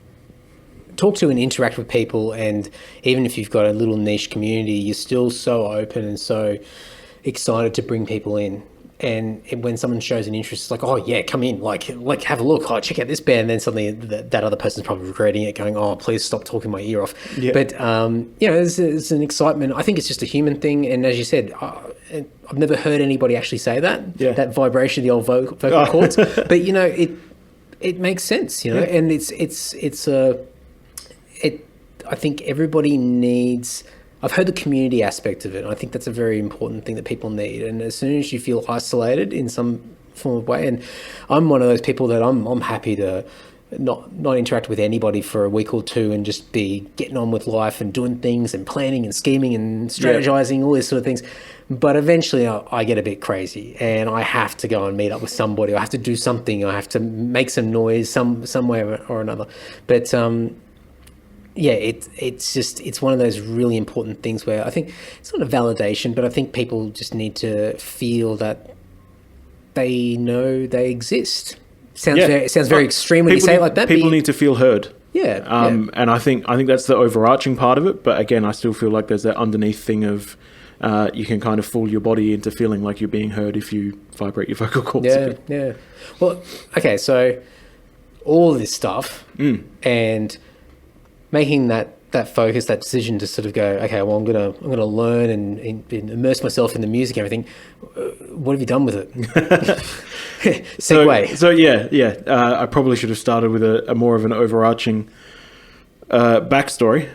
and interact with people, and even if you've got a little niche community, you're still so open and so excited to bring people in. And when someone shows an interest, it's like, oh yeah, come in, like have a look, oh, check out this band. And then suddenly that other person's probably regretting it, going, oh, please stop talking my ear off. But there's an excitement. I think it's just a human thing, and as you said, I've never heard anybody actually say that. Yeah. That vibration, the old vocal cords. But you know, it makes sense. You know, and I think everybody needs. I've heard the community aspect of it. And I think that's a very important thing that people need. And as soon as you feel isolated in some form of way, and I'm one of those people that I'm happy to not interact with anybody for a week or two and just be getting on with life and doing things and planning and scheming and strategizing, all these sort of things. But eventually I get a bit crazy and I have to go and meet up with somebody. I have to do something. I have to make some noise some way or another. But it's one of those really important things where I think it's not a validation, but I think people just need to feel that they know they exist. It sounds very extreme when you say it like that. People need to feel heard. Yeah. And I think that's the overarching part of it. But again, I still feel like there's that underneath thing of you can kind of fool your body into feeling like you're being heard if you vibrate your vocal cords. Yeah. Well, okay, so all of this stuff and making that focus, that decision to sort of go, okay, well, I'm gonna learn and immerse myself in the music and everything. What have you done with it? Segue. So I probably should have started with a more of an overarching backstory.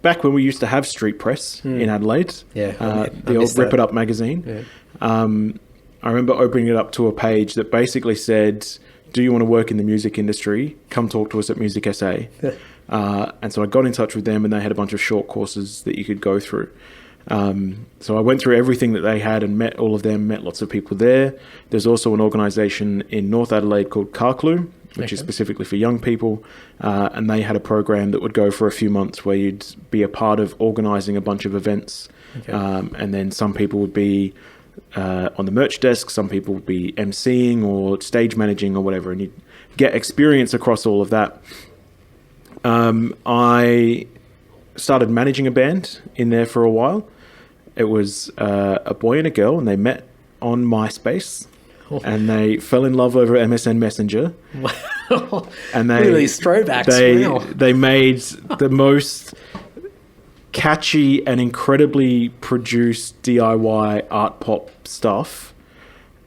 Back when we used to have Street Press in Adelaide, the old Rip It Up magazine, I remember opening it up to a page that basically said, do you want to work in the music industry? Come talk to us at Music SA. And so I got in touch with them and they had a bunch of short courses that you could go through. So I went through everything that they had and met all of them, met lots of people there. There's also an organisation in North Adelaide called Carclu, which is specifically for young people. And they had a program that would go for a few months where you'd be a part of organising a bunch of events. And then some people would be on the merch desk, some people would be emceeing or stage managing or whatever, and you'd get experience across all of that. I started managing a band in there for a while. It was a boy and a girl, and they met on MySpace, and they fell in love over MSN Messenger. Wow. And really throwbacks. They made the most catchy and incredibly produced DIY art pop stuff.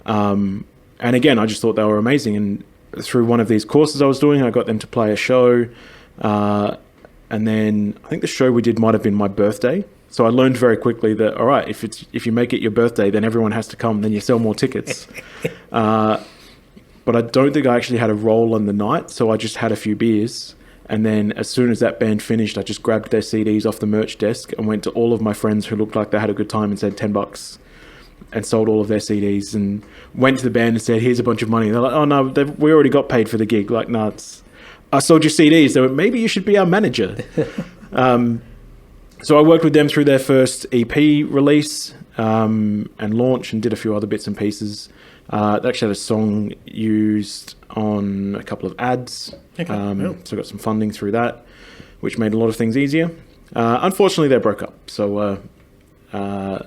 And again, I just thought they were amazing. And through one of these courses I was doing, I got them to play a show. And then I think the show we did might have been my birthday. So I learned very quickly that, all right, if you make it your birthday, then everyone has to come, then you sell more tickets. But I don't think I actually had a role on the night. So I just had a few beers. And then as soon as that band finished, I just grabbed their CDs off the merch desk and went to all of my friends who looked like they had a good time and said $10 and sold all of their CDs and went to the band and said, here's a bunch of money. They're like, oh no, we already got paid for the gig. Like, no, I sold your CDs. So maybe you should be our manager. So I worked with them through their first EP release and launch and did a few other bits and pieces. They actually had a song used on a couple of ads. So I got some funding through that, which made a lot of things easier. Unfortunately, they broke up. So I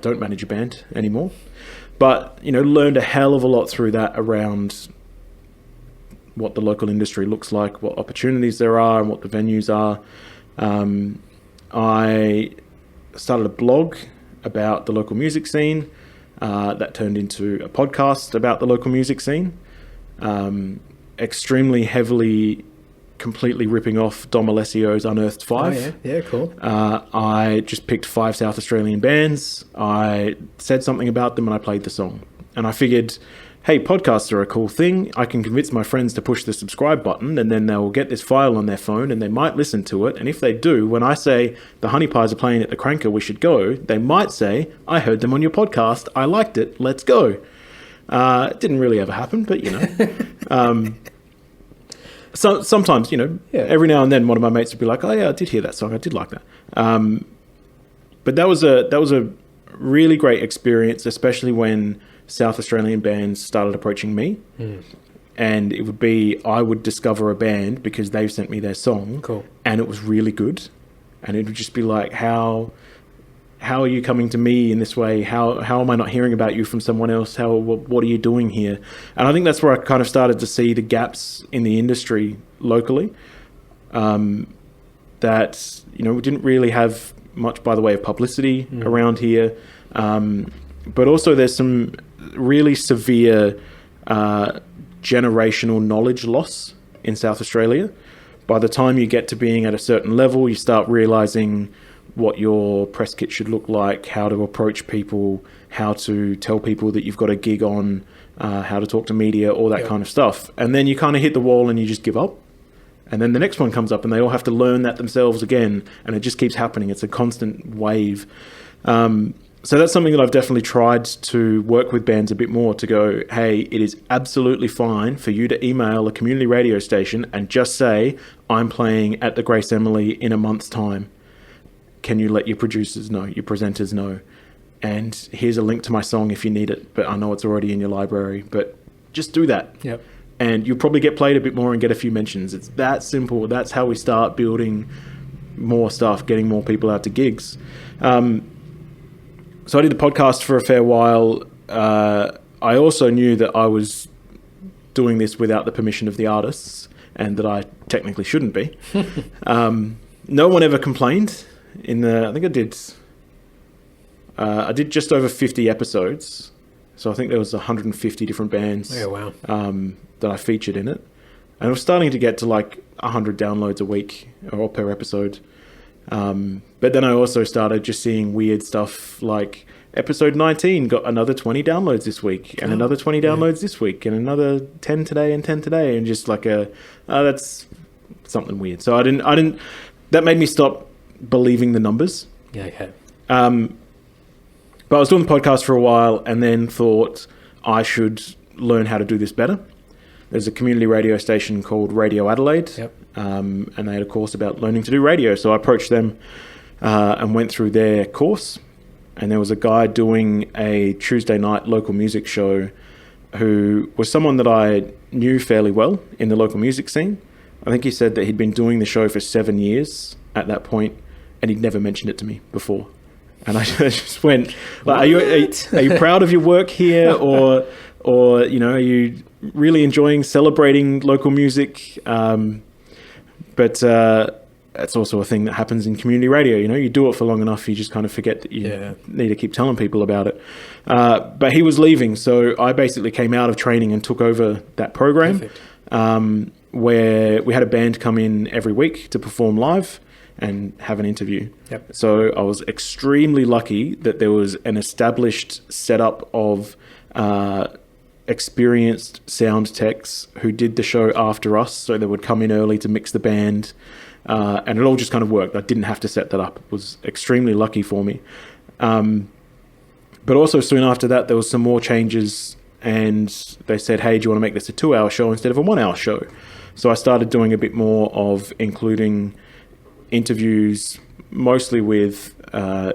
don't manage a band anymore. But, learned a hell of a lot through that around what the local industry looks like, what opportunities there are, and what the venues are. I started a blog about the local music scene that turned into a podcast about the local music scene. Extremely heavily, completely ripping off Dom Alessio's Unearthed 5. Oh, yeah, cool. I just picked 5 South Australian bands. I said something about them and I played the song. And I figured, hey, podcasts are a cool thing. I can convince my friends to push the subscribe button and then they'll get this file on their phone and they might listen to it. And if they do, when I say the Honey Pies are playing at the Cranker, we should go, they might say, I heard them on your podcast. I liked it. Let's go. It didn't really ever happen, but so sometimes, every now and then one of my mates would be like, oh yeah, I did hear that song. I did like that. But that was a really great experience, especially when South Australian bands started approaching me. And it would be, I would discover a band because they've sent me their song. Cool. And it was really good. And it would just be like, how are you coming to me in this way? How am I not hearing about you from someone else? What are you doing here? And I think that's where I kind of started to see the gaps in the industry locally. That, we didn't really have much by the way of publicity around here. But also there's some really severe generational knowledge loss in South Australia. By the time you get to being at a certain level, you start realizing what your press kit should look like, how to approach people, how to tell people that you've got a gig on, how to talk to media, all that kind of stuff. And then you kind of hit the wall and you just give up. And then the next one comes up and they all have to learn that themselves again. And it just keeps happening. It's a constant wave. So that's something that I've definitely tried to work with bands a bit more to go, hey, it is absolutely fine for you to email a community radio station and just say, I'm playing at the Grace Emily in a month's time. Can you let your producers know, your presenters know? And here's a link to my song if you need it, but I know it's already in your library, but just do that. Yep. And you'll probably get played a bit more and get a few mentions. It's that simple. That's how we start building more stuff, getting more people out to gigs. So I did the podcast for a fair while. I also knew that I was doing this without the permission of the artists and that I technically shouldn't be. No one ever complained. I think I did just over 50 episodes. So I think there was 150 different bands that I featured in it. And it was starting to get to like 100 downloads a week or per episode. But then I also started just seeing weird stuff like episode 19 got another 20 downloads this week and another 20 downloads this week and another 10 today and 10 today. And just like that's something weird. So I didn't, that made me stop believing the numbers. Yeah. Okay. But I was doing the podcast for a while and then thought I should learn how to do this better. There's a community radio station called Radio Adelaide. Yep. And they had a course about learning to do radio. So I approached them and went through their course. And there was a guy doing a Tuesday night local music show who was someone that I knew fairly well in the local music scene. I think he said that he'd been doing the show for 7 years at that point, and he'd never mentioned it to me before. And I just went, like, are you proud of your work here? Or are you really enjoying celebrating local music? But that's also a thing that happens in community radio. You do it for long enough, you just kind of forget that you need to keep telling people about it. But he was leaving, so I basically came out of training and took over that program, where we had a band come in every week to perform live and have an interview. Yep. So I was extremely lucky that there was an established setup of experienced sound techs who did the show after us, so they would come in early to mix the band, and it all just kind of worked. I didn't have to set that up. It was extremely lucky for me. But also soon after that, there was some more changes, and they said, hey, do you want to make this a 2-hour show instead of a 1-hour show? So I started doing a bit more of including interviews, mostly with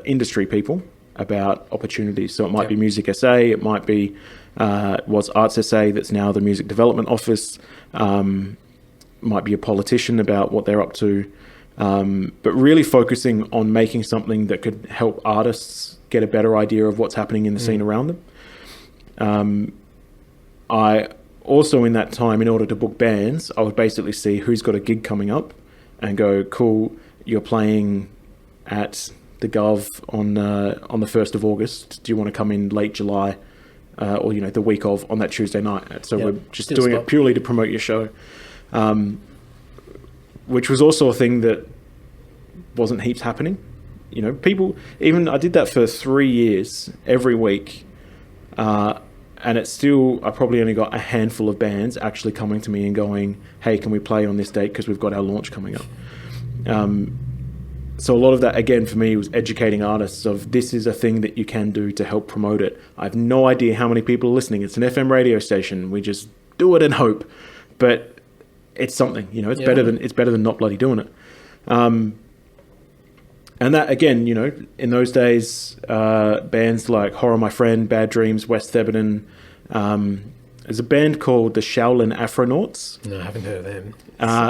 industry people about opportunities. So it might be Music SA, it might be was Arts SA, that's now the Music Development Office, might be a politician about what they're up to, but really focusing on making something that could help artists get a better idea of what's happening in the scene around them. I also, in that time, in order to book bands, I would basically see who's got a gig coming up and go, cool, you're playing at the Gov on the 1st of August. Do you want to come in late July or the week of on that Tuesday night? So we're just doing it purely to promote your show, which was also a thing that wasn't heaps happening. People, even I did that for 3 years every week, and it's still, I probably only got a handful of bands actually coming to me and going, hey, can we play on this date because we've got our launch coming up. So a lot of that, again, for me, was educating artists of this is a thing that you can do to help promote it. I have no idea how many people are listening. It's an FM radio station. We just do it and hope. But it's something, it's better than not bloody doing it. And that, again, in those days, bands like Horror My Friend, Bad Dreams, West Theberton, there's a band called the Shaolin Afronauts. No, I haven't heard of them.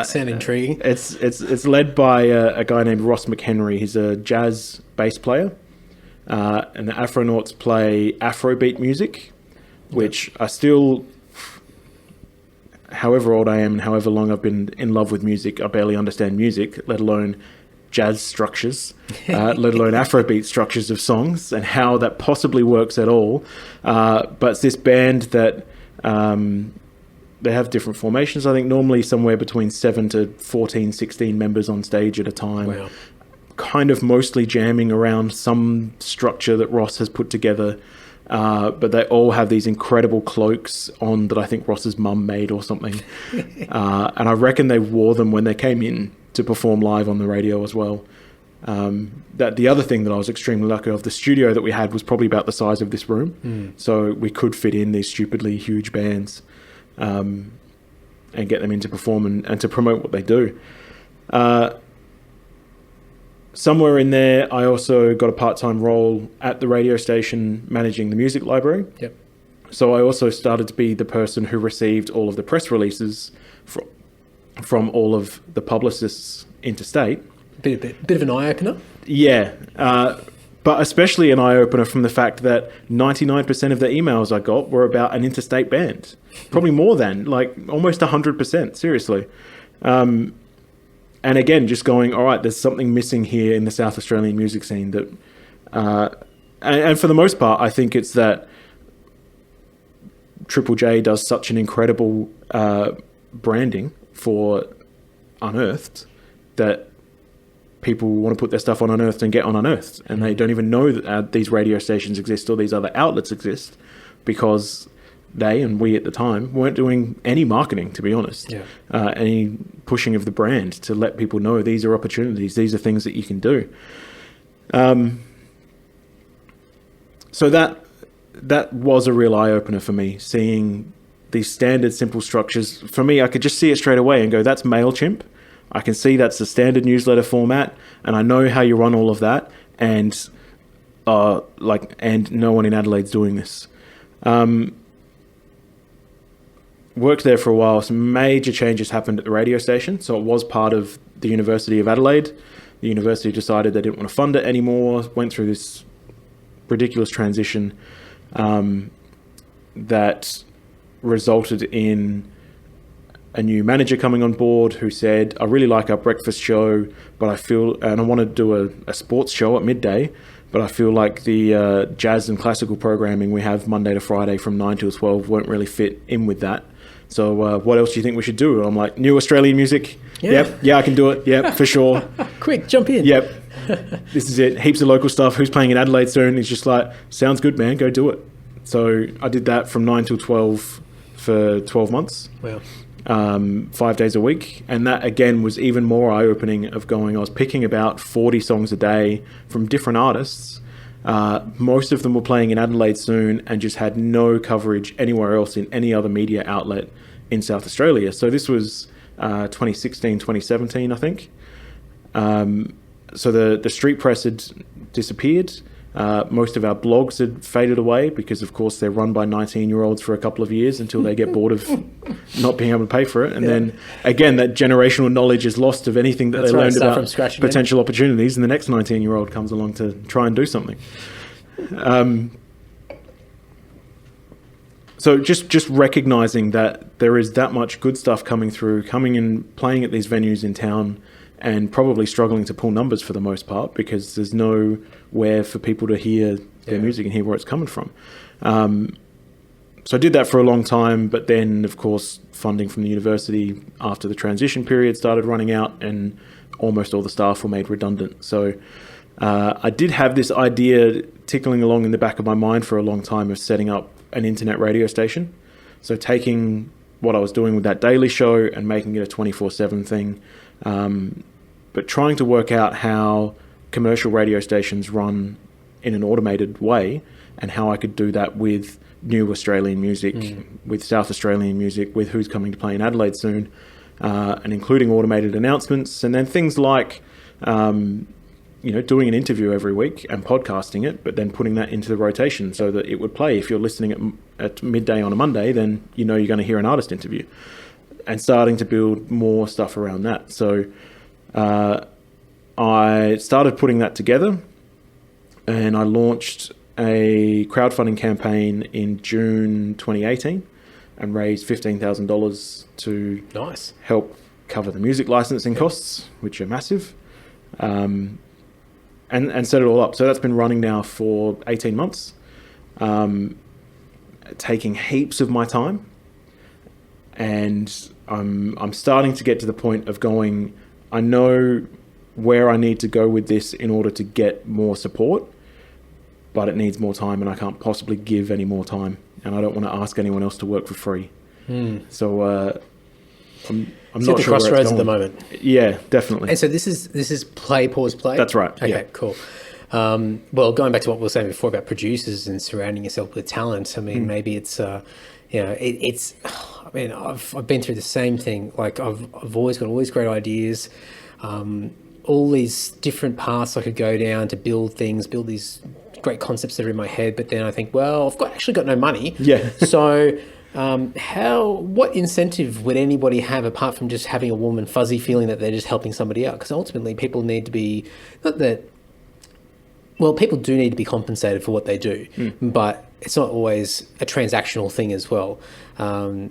Sound intriguing. It's led by a guy named Ross McHenry. He's a jazz bass player. And the Afronauts play Afrobeat music, which I still, however old I am and however long I've been in love with music, I barely understand music, let alone jazz structures, let alone Afrobeat structures of songs, and how that possibly works at all. But it's this band that they have different formations. I think normally somewhere between 7 to 14, 16 members on stage at a time. Wow. Kind of mostly jamming around some structure that Ross has put together. But they all have these incredible cloaks on that I think Ross's mum made or something. And I reckon they wore them when they came in to perform live on the radio as well. That the other thing that I was extremely lucky of, the studio that we had was probably about the size of this room. So we could fit in these stupidly huge bands and get them in to perform and to promote what they do. Somewhere in there, I also got a part-time role at the radio station managing the music library. Yep. So I also started to be the person who received all of the press releases from all of the publicists interstate. Bit of an eye-opener. Yeah, but especially an eye-opener from the fact that 99% of the emails I got were about an interstate band. Probably more than, like almost 100%, seriously. And again, just going, all right, there's something missing here in the South Australian music scene that, and for the most part, I think it's that Triple J does such an incredible branding for Unearthed that people want to put their stuff on Unearthed and get on Unearthed, and they don't even know that these radio stations exist or these other outlets exist because they and we at the time weren't doing any marketing, to be honest. Yeah. Any pushing of the brand to let people know these are opportunities, these are things that you can do. So that was a real eye-opener for me, seeing these standard simple structures. For me, I could just see it straight away and go, that's MailChimp. I can see that's the standard newsletter format, and I know how you run all of that, and no one in Adelaide's doing this. Worked there for a while. Some major changes happened at the radio station. So it was part of the University of Adelaide. The university decided they didn't want to fund it anymore. Went through this ridiculous transition that resulted in a new manager coming on board who said, I really like our breakfast show, but I feel, and I want to do a sports show at midday, but I feel like the jazz and classical programming we have Monday to Friday from 9 till 12 won't really fit in with that. So what else do you think we should do? I'm like, new Australian music? Yeah. Yep. Yeah, I can do it. Yep, for sure. Quick, jump in. Yep. This is it. Heaps of local stuff. Who's playing in Adelaide soon? He's just like, sounds good, man. Go do it. So I did that from 9 till 12 for 12 months. Wow. 5 days a week. And that, again, was even more eye-opening of going, I was picking about 40 songs a day from different artists. Most of them were playing in Adelaide soon and just had no coverage anywhere else in any other media outlet in South Australia. So this was 2016, 2017, I think. So the street press had disappeared. Most of our blogs had faded away because, of course, they're run by 19-year-olds for a couple of years until they get bored of not being able to pay for it. And then, again, that generational knowledge is lost of anything that they learned about potential opportunities, and the next 19-year-old comes along to try and do something. So just recognizing that there is that much good stuff coming through, coming and playing at these venues in town, and probably struggling to pull numbers for the most part because there's nowhere for people to hear their music and hear where it's coming from. So I did that for a long time, but then, of course, funding from the university after the transition period started running out and almost all the staff were made redundant. So I did have this idea tickling along in the back of my mind for a long time of setting up an internet radio station. So taking what I was doing with that daily show and making it a 24/7 thing, but trying to work out how commercial radio stations run in an automated way and how I could do that with new Australian music, with South Australian music, with who's coming to play in Adelaide soon, and including automated announcements, and then things like doing an interview every week and podcasting it, but then putting that into the rotation so that it would play. If you're listening at midday on a Monday, then you're going to hear an artist interview, and starting to build more stuff around that. So I started putting that together, and I launched a crowdfunding campaign in June 2018 and raised $15,000 to help cover the music licensing costs, which are massive. and set it all up. So that's been running now for 18 months, taking heaps of my time. And I'm starting to get to the point of going, I know where I need to go with this in order to get more support, but it needs more time, and I can't possibly give any more time, and I don't want to ask anyone else to work for free. So I'm It's not at the sure where it's crossroads at the going. moment. Yeah, definitely. And so this is play, pause, play? That's right, Okay, yeah. cool. Well, going back to what we were saying before about producers and surrounding yourself with talent, I mean, maybe it's, it's, I mean, I've been through the same thing. Like I've always got all these great ideas, all these different paths I could go down to build things, build these great concepts that are in my head. But then I think, well, I've actually got no money. Yeah. So what incentive would anybody have apart from just having a warm and fuzzy feeling that they're just helping somebody out? Because ultimately people need to be, people do need to be compensated for what they do, but it's not always a transactional thing as well.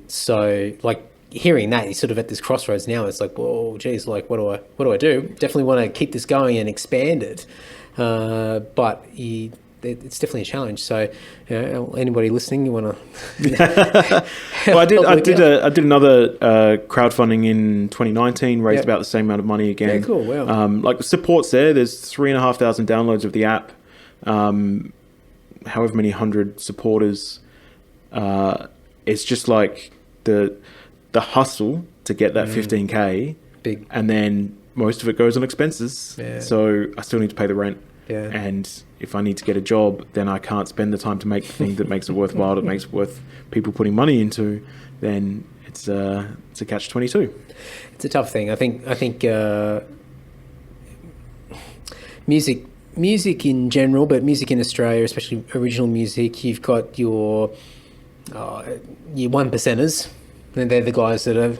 So like hearing that, you're sort of at this crossroads now. It's like, whoa, geez, like what do I do? Definitely want to keep this going and expand it. But it's definitely a challenge. So, anybody listening, you want to? Well, I did another crowdfunding in 2019, raised about the same amount of money again. Yeah, cool. Wow. Like the support's there. There's 3,500 downloads of the app. However many hundred supporters. It's just like the hustle to get that 15K, big, and then most of it goes on expenses. Yeah. So I still need to pay the rent. Yeah. And if I need to get a job, then I can't spend the time to make the thing that makes it worthwhile, that makes it worth people putting money into. Then it's a catch-22. It's a tough thing. I think music in general, but music in Australia, especially original music, you've got your one percenters, and they're the guys that are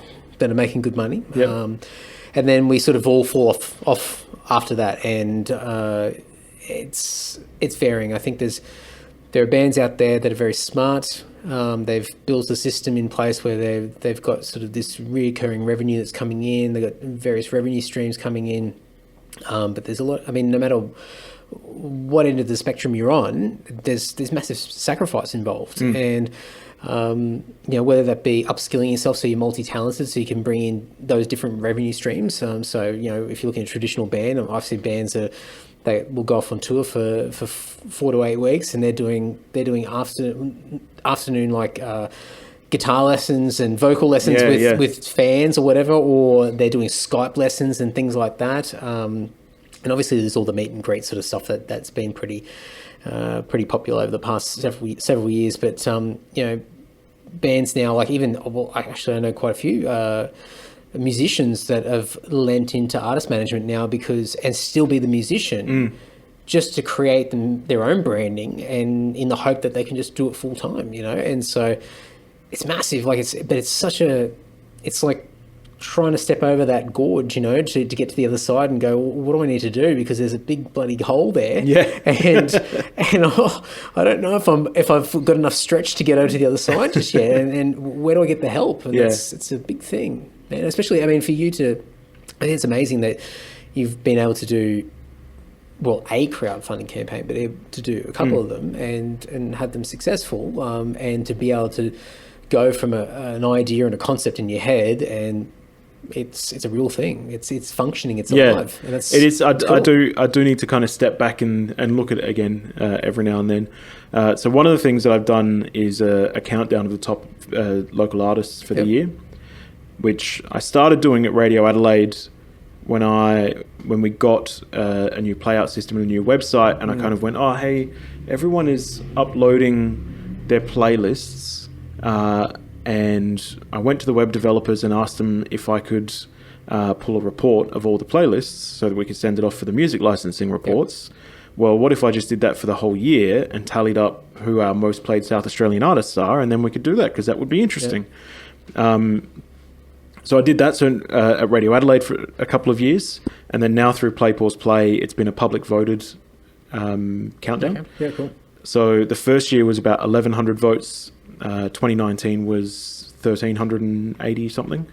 making good money. Yep. And then we sort of all fall off after that, and it's varying. I think there are bands out there that are very smart. They've built a system in place where they've got sort of this recurring revenue that's coming in. They've got various revenue streams coming in. But there's a lot. I mean, no matter what end of the spectrum you're on, there's massive sacrifice involved, and whether that be upskilling yourself so you're multi-talented, so you can bring in those different revenue streams. So if you're looking at a traditional band, I've seen bands that they will go off on tour for 4 to 8 weeks, and they're doing afternoon like guitar lessons and vocal lessons with fans or whatever, or they're doing Skype lessons and things like that. And obviously there's all the meet and greet sort of stuff that's been pretty popular over the past several years. But bands now, like I know quite a few musicians that have lent into artist management now and still be the musician. Just to create their own branding, and in the hope that they can just do it full time, and so it's massive. It's like trying to step over that gorge, to get to the other side and go, well, what do I need to do? Because there's a big bloody hole there. Yeah. And I don't know if I've got enough stretch to get over to the other side just yet. And where do I get the help? And it's a big thing. And especially, I mean, for you I think it's amazing that you've been able to do, a crowdfunding campaign, but able to do a couple of them and had them successful, and to be able to go from an idea and a concept in your head, and it's a real thing. It's functioning. It's alive. And it is. Cool. I do need to kind of step back and look at it again every now and then. So one of the things that I've done is a countdown of the top local artists for the year, which I started doing at Radio Adelaide when we got a new playout system and a new website, and I kind of went, oh, hey, everyone is uploading their playlists, and I went to the web developers and asked them if I could pull a report of all the playlists so that we could send it off for the music licensing reports. Yep. Well, what if I just did that for the whole year and tallied up who our most played South Australian artists are, and then we could do that, because that would be interesting. Yep. So I did that at Radio Adelaide for a couple of years, and then now through Play Pause Play, it's been a public voted countdown. Okay. Yeah, cool. So the first year was about 1,100 votes. 2019 was 1,380 something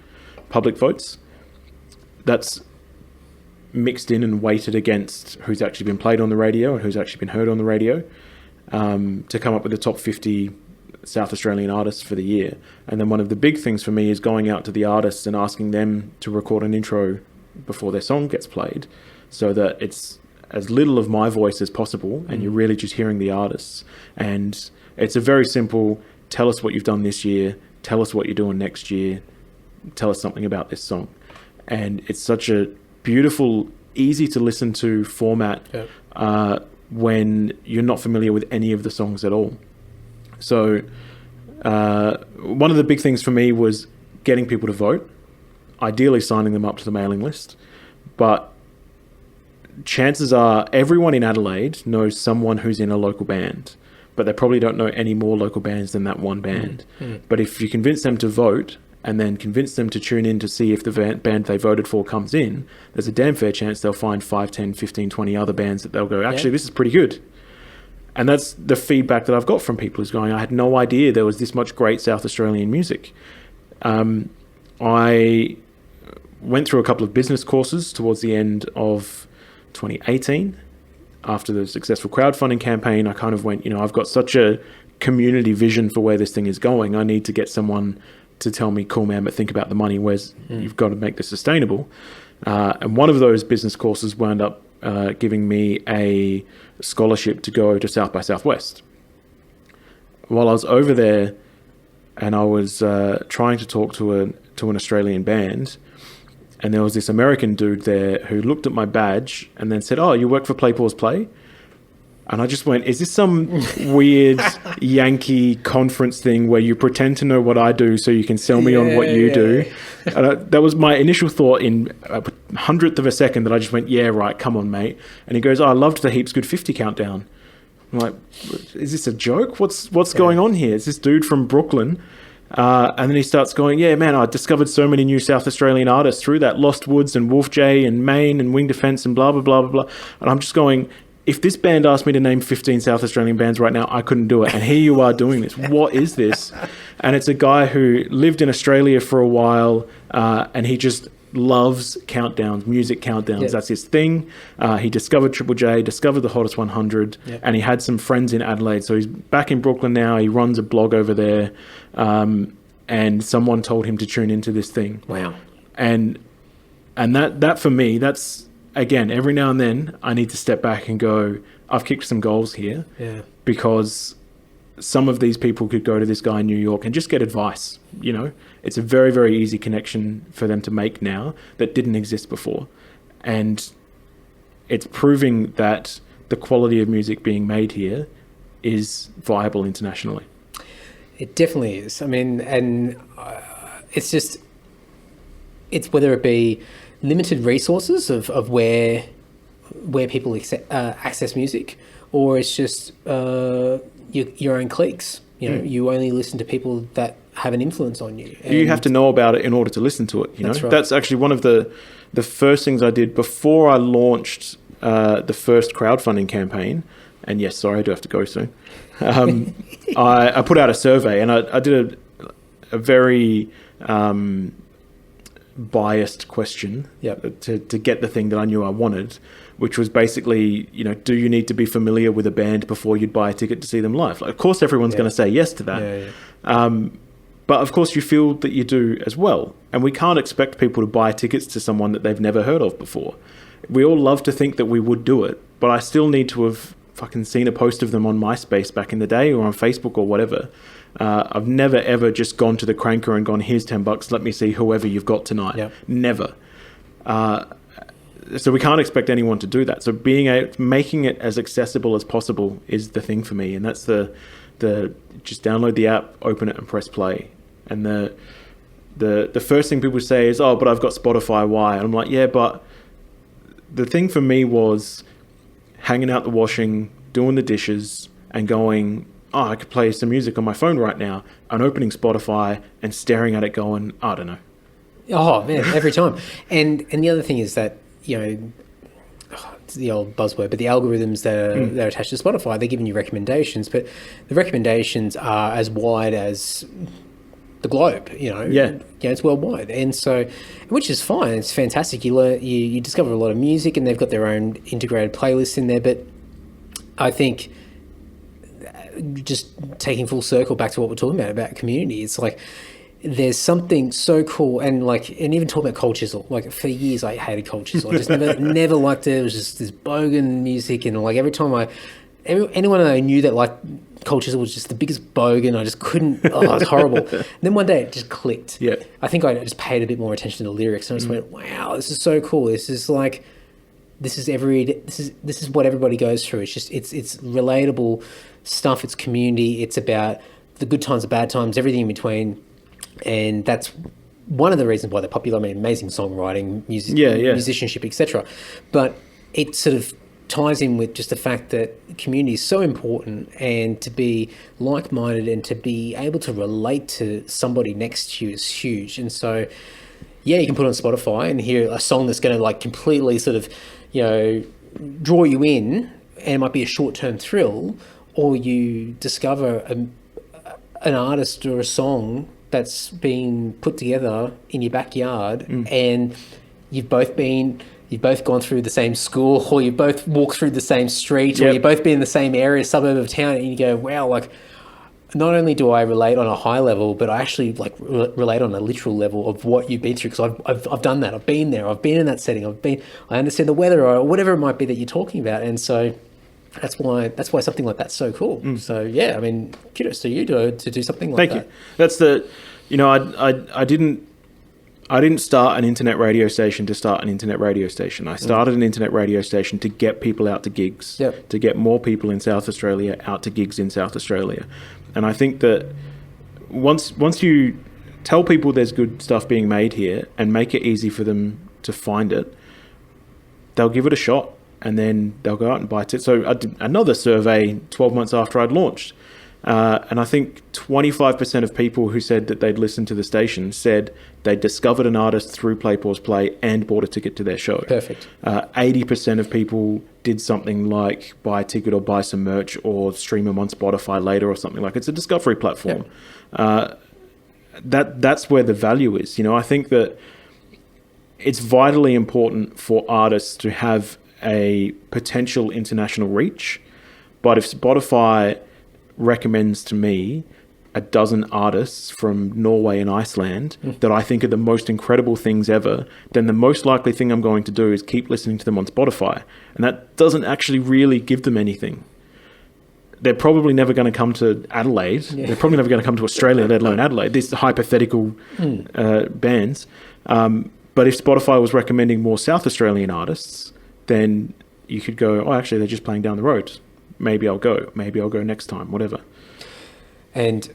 public votes. That's mixed in and weighted against who's actually been played on the radio and who's actually been heard on the radio, to come up with the top 50 South Australian artists for the year. And then one of the big things for me is going out to the artists and asking them to record an intro before their song gets played, so that it's as little of my voice as possible and you're really just hearing the artists. And it's a very simple, tell us what you've done this year, tell us what you're doing next year, tell us something about this song. And it's such a beautiful, easy to listen to format when you're not familiar with any of the songs at all. So one of the big things for me was getting people to vote, ideally signing them up to the mailing list. But chances are everyone in Adelaide knows someone who's in a local band, but they probably don't know any more local bands than that one band. But if you convince them to vote and then convince them to tune in to see if the band they voted for comes in, there's a damn fair chance they'll find 5, 10, 15, 20 other bands that they'll go, actually, this is pretty good. And that's the feedback that I've got from people, is going, I had no idea there was this much great South Australian music. I went through a couple of business courses towards the end of 2018. After the successful crowdfunding campaign, I kind of went, I've got such a community vision for where this thing is going. I need to get someone to tell me, cool, man, but think about the money. You've got to make this sustainable. And one of those business courses wound up giving me a scholarship to go to South by Southwest. While I was over there and I was trying to talk to an Australian band, and there was this American dude there who looked at my badge and then said, "Oh, you work for Play Pause Play?" And I just went, is this some weird Yankee conference thing where you pretend to know what I do so you can sell me on what you do? And that was my initial thought in a hundredth of a second, that I just went, yeah, right, come on, mate. And he goes, I loved the Heaps Good 50 countdown. I'm like, is this a joke? What's going on here? It's this dude from Brooklyn. And then he starts going, yeah, man, I discovered so many new South Australian artists through that. Lost Woods and Wolf J and Maine and Wing Defence and blah, blah, blah, blah, blah. And I'm just going, if this band asked me to name 15 South Australian bands right now, I couldn't do it. And here you are doing this. What is this? And it's a guy who lived in Australia for a while, and he just loves countdowns, music countdowns. Yep. That's his thing. He discovered Triple J, discovered the Hottest 100, and he had some friends in Adelaide. So he's back in Brooklyn now. He runs a blog over there, and someone told him to tune into this thing. Wow. And that for me, that's, again, every now and then I need to step back and go, I've kicked some goals here, because some of these people could go to this guy in New York and just get advice. It's a very, very easy connection for them to make now that didn't exist before. And it's proving that the quality of music being made here is viable internationally. It definitely is. I mean, and it's whether it be limited resources of where people access music, or it's just your own cliques. You only listen to people that have an influence on you. You have to know about it in order to listen to it. That's right. That's actually one of the first things I did before I launched the first crowdfunding campaign. And yes, sorry, I do have to go soon. I put out a survey, and I did a very biased question to get the thing that I knew I wanted, which was basically, do you need to be familiar with a band before you'd buy a ticket to see them live? Like, of course, everyone's going to say yes to that. But of course, you feel that you do as well. And we can't expect people to buy tickets to someone that they've never heard of before. We all love to think that we would do it, but I still need to have fucking seen a post of them on MySpace back in the day, or on Facebook or whatever. I've never ever just gone to the cranker and gone, here's $10, let me see whoever you've got tonight. Never. So we can't expect anyone to do that. So making it as accessible as possible is the thing for me, and that's the just download the app, open it, and press play. And the first thing people say is, oh, but I've got Spotify, why? And I'm like, yeah, but the thing for me was hanging out the washing, doing the dishes, and going, oh, I could play some music on my phone right now, and opening Spotify and staring at it going, I don't know. Oh, man, every time. And the other thing is that, it's the old buzzword, but the algorithms that are attached to Spotify, they're giving you recommendations, but the recommendations are as wide as the globe, it's worldwide. And so, which is fine. It's fantastic. You learn, you discover a lot of music, and they've got their own integrated playlist in there. But I think just taking full circle back to what we're talking about community, it's like there's something so cool, and even talking about Cold Chisel, for years I hated Cold Chisel. I just never liked it. It was just this bogan music, and every time anyone I knew that liked Cold Chisel was just the biggest bogan. I just couldn't. Oh, it was horrible. And then one day it just clicked. Yeah, I think I just paid a bit more attention to the lyrics, and I just went, "Wow, this is so cool. This is what everybody goes through. It's just it's relatable stuff. It's community. It's about the good times, the bad times, everything in between." And that's one of the reasons why they're popular. I mean, amazing songwriting, musicianship, etc. But it sort of ties in with just the fact that community is so important, and to be like-minded and to be able to relate to somebody next to you is huge. And so, you can put it on Spotify and hear a song that's going to completely sort of, draw you in, and it might be a short-term thrill, or you discover an artist or a song that's been put together in your backyard, and you've both gone through the same school, or you both walked through the same street, or you've both been in the same area, suburb of town, and you go, wow, not only do I relate on a high level, but I actually relate on a literal level of what you've been through, because I've done that. I've been there. I've been in that setting. I understand the weather, or whatever it might be that you're talking about. And so that's why something like that's so cool. So I mean, kudos to you to do something like that. Thank you. That's I didn't start an internet radio station to start an internet radio station. I started an internet radio station to get people out to gigs, to get more people in South Australia out to gigs in South Australia. And I think that once you tell people there's good stuff being made here and make it easy for them to find it, they'll give it a shot, and then they'll go out and buy it. So I did another survey 12 months after I'd launched. And I think 25% of people who said that they'd listened to the station said they discovered an artist through Play Pause Play and bought a ticket to their show. Perfect. 80% of people did something like buy a ticket or buy some merch or stream them on Spotify later or something like. It's a discovery platform. That's where the value is. I think that it's vitally important for artists to have a potential international reach. But if Spotify recommends to me a dozen artists from Norway and Iceland that I think are the most incredible things ever, then the most likely thing I'm going to do is keep listening to them on Spotify. And that doesn't actually really give them anything. They're probably never going to come to Adelaide. They're probably never going to come to Australia, let alone Adelaide. These are hypothetical bands. But if Spotify was recommending more South Australian artists, then you could go, oh, actually, they're just playing down the road. Maybe I'll go. Maybe I'll go next time, whatever. And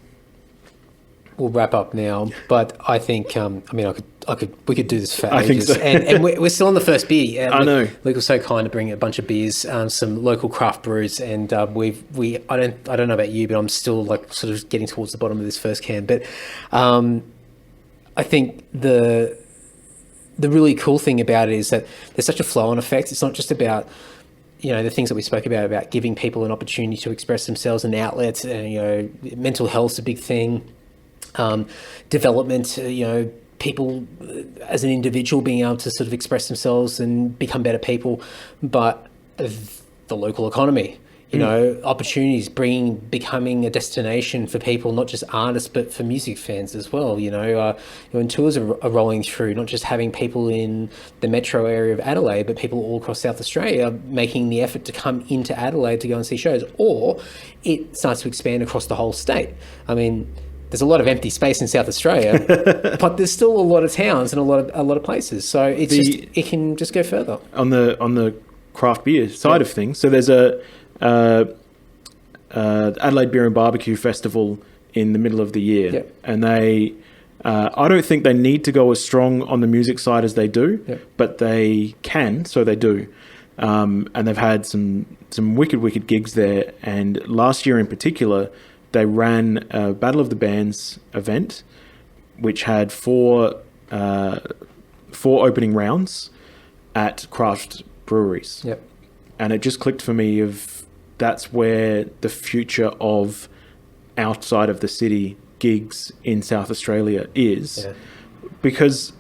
we'll wrap up now, but I think, we could do this for ages. I think so. and we're still on the first beer. I know. Luke was so kind to bring a bunch of beers, some local craft brews, and I don't know about you, but I'm still sort of getting towards the bottom of this first can. But I think the really cool thing about it is that there's such a flow-on effect. It's not just about the things that we spoke about giving people an opportunity to express themselves, an outlet. Mental health's a big thing. Development, people as an individual being able to sort of express themselves and become better people, but the local economy, opportunities, becoming a destination for people, not just artists, but for music fans as well. When tours are rolling through, not just having people in the metro area of Adelaide, but people all across South Australia making the effort to come into Adelaide to go and see shows, or it starts to expand across the whole state. I mean, there's a lot of empty space in South Australia, but there's still a lot of towns and a lot of places. So it can just go further. On the craft beer side of things, so there's Adelaide Beer and Barbecue Festival in the middle of the year, and they I don't think they need to go as strong on the music side as they do, but they can, so they do. And they've had some wicked gigs there, and last year in particular they ran a Battle of the Bands event which had four opening rounds at craft breweries. And it just clicked for me that's where the future of outside of the city gigs in South Australia is, because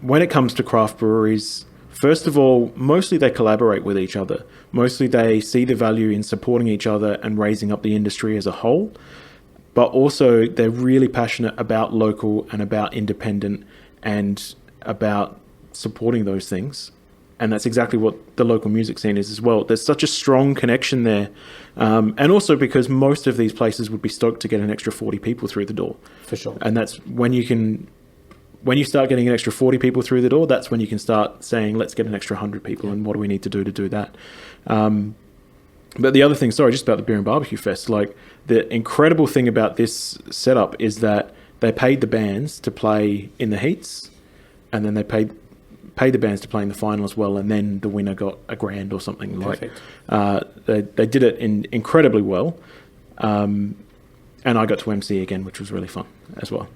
when it comes to craft breweries, first of all, mostly they collaborate with each other. Mostly they see the value in supporting each other and raising up the industry as a whole. But also they're really passionate about local and about independent and about supporting those things. And that's exactly what the local music scene is as well. There's such a strong connection there. And also because most of these places would be stoked to get an extra 40 people through the door. For sure. And that's when you start getting an extra 40 people through the door, that's when you can start saying, let's get an extra 100 people, and what do we need to do that? But the other thing, just about the Beer and Barbecue Fest, like the incredible thing about this setup is that they paid the bands to play in the heats, and then they paid the bands to play in the final as well, and then the winner got $1,000 or something. Perfect. They did it incredibly well, and I got to MC again, which was really fun as well.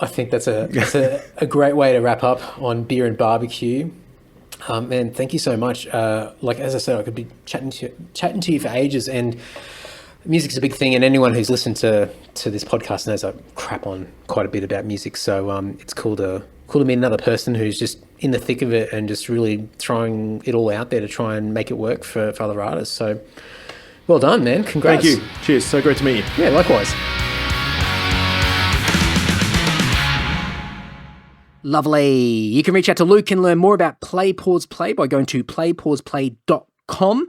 I think that's a great way to wrap up on Beer and Barbecue. Man, thank you so much. As I said, I could be chatting to you for ages, and music's a big thing, and anyone who's listened to this podcast knows I crap on quite a bit about music. So it's cool to meet another person who's just in the thick of it and just really throwing it all out there to try and make it work for other artists. So well done, man. Congrats. Thank you. Cheers. So great to meet you. Yeah, likewise. Lovely. You can reach out to Luke and learn more about Play Pause Play by going to playpauseplay.com.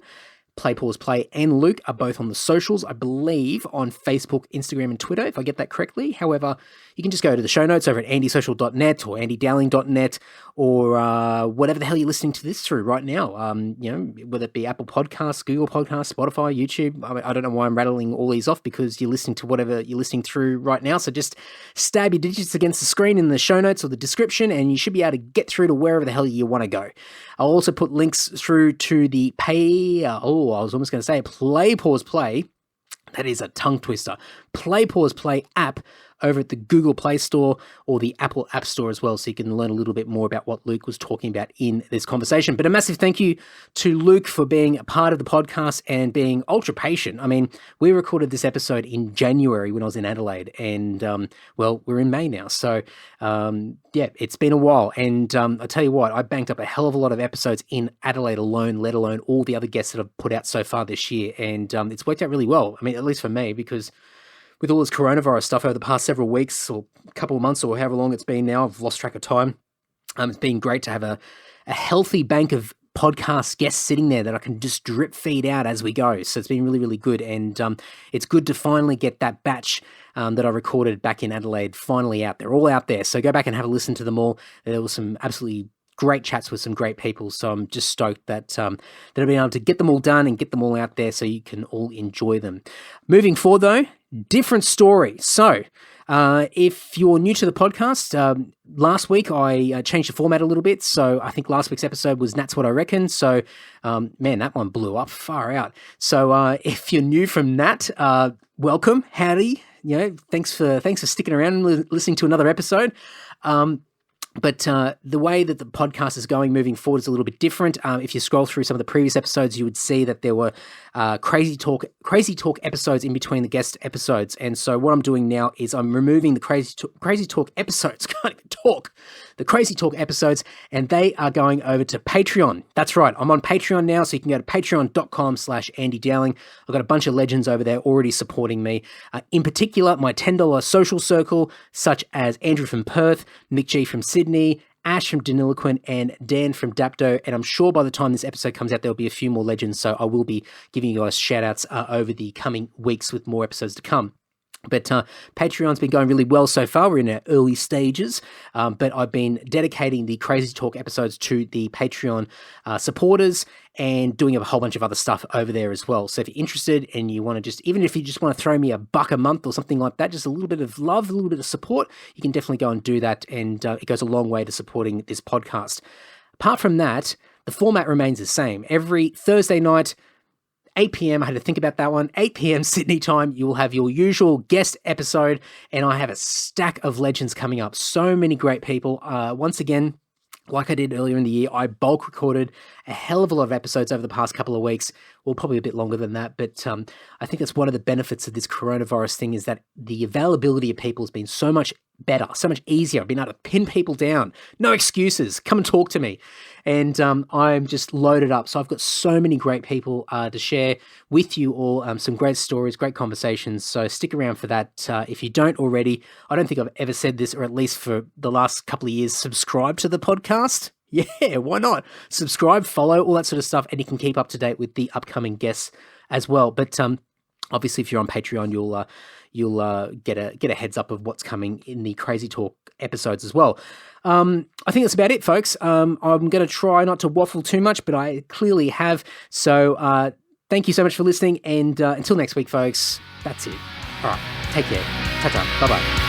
Play Pause Play and Luke are both on the socials, I believe, on Facebook, Instagram, and Twitter, if I get that correctly. However, you can just go to the show notes over at andysocial.net or andydowling.net or whatever the hell you're listening to this through right now. Whether it be Apple Podcasts, Google Podcasts, Spotify, YouTube. I don't know why I'm rattling all these off, because you're listening to whatever you're listening through right now. So just stab your digits against the screen in the show notes or the description, and you should be able to get through to wherever the hell you want to go. I'll also put links through to the Play Pause Play. That is a tongue twister. Play Pause Play app over at the Google Play Store or the Apple App Store as well, so you can learn a little bit more about what Luke was talking about in this conversation. But a massive thank you to Luke for being a part of the podcast and being ultra patient. I mean, we recorded this episode in January when I was in Adelaide, and we're in May now. So it's been a while. And I tell you what, I banked up a hell of a lot of episodes in Adelaide alone, let alone all the other guests that I've put out so far this year. And it's worked out really well. I mean, at least for me, because with all this coronavirus stuff over the past several weeks or couple of months or however long it's been now, I've lost track of time. It's been great to have a healthy bank of podcast guests sitting there that I can just drip feed out as we go. So it's been really, really good. And it's good to finally get that batch that I recorded back in Adelaide finally out. They're all out there. So go back and have a listen to them all. There was some absolutely great chats with some great people. So I'm just stoked that I've been able to get them all done and get them all out there so you can all enjoy them. Moving forward though, different story. So if you're new to the podcast, last week I changed the format a little bit. So I think last week's episode was That's What I Reckon. So man, that one blew up far out. So if you're new from that, welcome, howdy. Thanks for sticking around and listening to another episode. But the way that the podcast is going moving forward is a little bit different. If you scroll through some of the previous episodes, you would see that there were crazy talk episodes in between the guest episodes. And so what I'm doing now is I'm removing the crazy talk episodes. Can't even talk. The crazy talk episodes, and they are going over to Patreon. That's right. I'm on Patreon now, so you can go to patreon.com/AndyDowling. I've got a bunch of legends over there already supporting me. In particular, my $10 social circle, such as Andrew from Perth, Mick G from Sydney, Ash from Deniloquent, and Dan from Dapto. And I'm sure by the time this episode comes out, there'll be a few more legends. So I will be giving you guys shout outs over the coming weeks with more episodes to come. But Patreon's been going really well so far. We're in our early stages, but I've been dedicating the Crazy Talk episodes to the Patreon supporters and doing a whole bunch of other stuff over there as well. So if you're interested and you want to even if you just want to throw me $1 a month or something like that, just a little bit of love, a little bit of support, you can definitely go and do that. And it goes a long way to supporting this podcast. Apart from that, the format remains the same. Every Thursday night, 8 p.m. I had to think about that one. 8 p.m. Sydney time, you will have your usual guest episode, and I have a stack of legends coming up. So many great people. Once again, like I did earlier in the year, I bulk recorded a hell of a lot of episodes over the past couple of weeks. Well, probably a bit longer than that. But I think that's one of the benefits of this coronavirus thing is that the availability of people has been so much better, so much easier. I've been able to pin people down. No excuses. Come and talk to me. And I'm just loaded up. So I've got so many great people to share with you all, some great stories, great conversations. So stick around for that. If you don't already, I don't think I've ever said this, or at least for the last couple of years, subscribe to the podcast. Yeah, why not? Subscribe, follow, all that sort of stuff, and you can keep up to date with the upcoming guests as well. But obviously, if you're on Patreon, you'll get a heads up of what's coming in the Crazy Talk episodes as well. I think that's about it, folks. I'm going to try not to waffle too much, but I clearly have. So thank you so much for listening, and until next week, folks, that's it. All right, take care. Ta-ta. Bye-bye.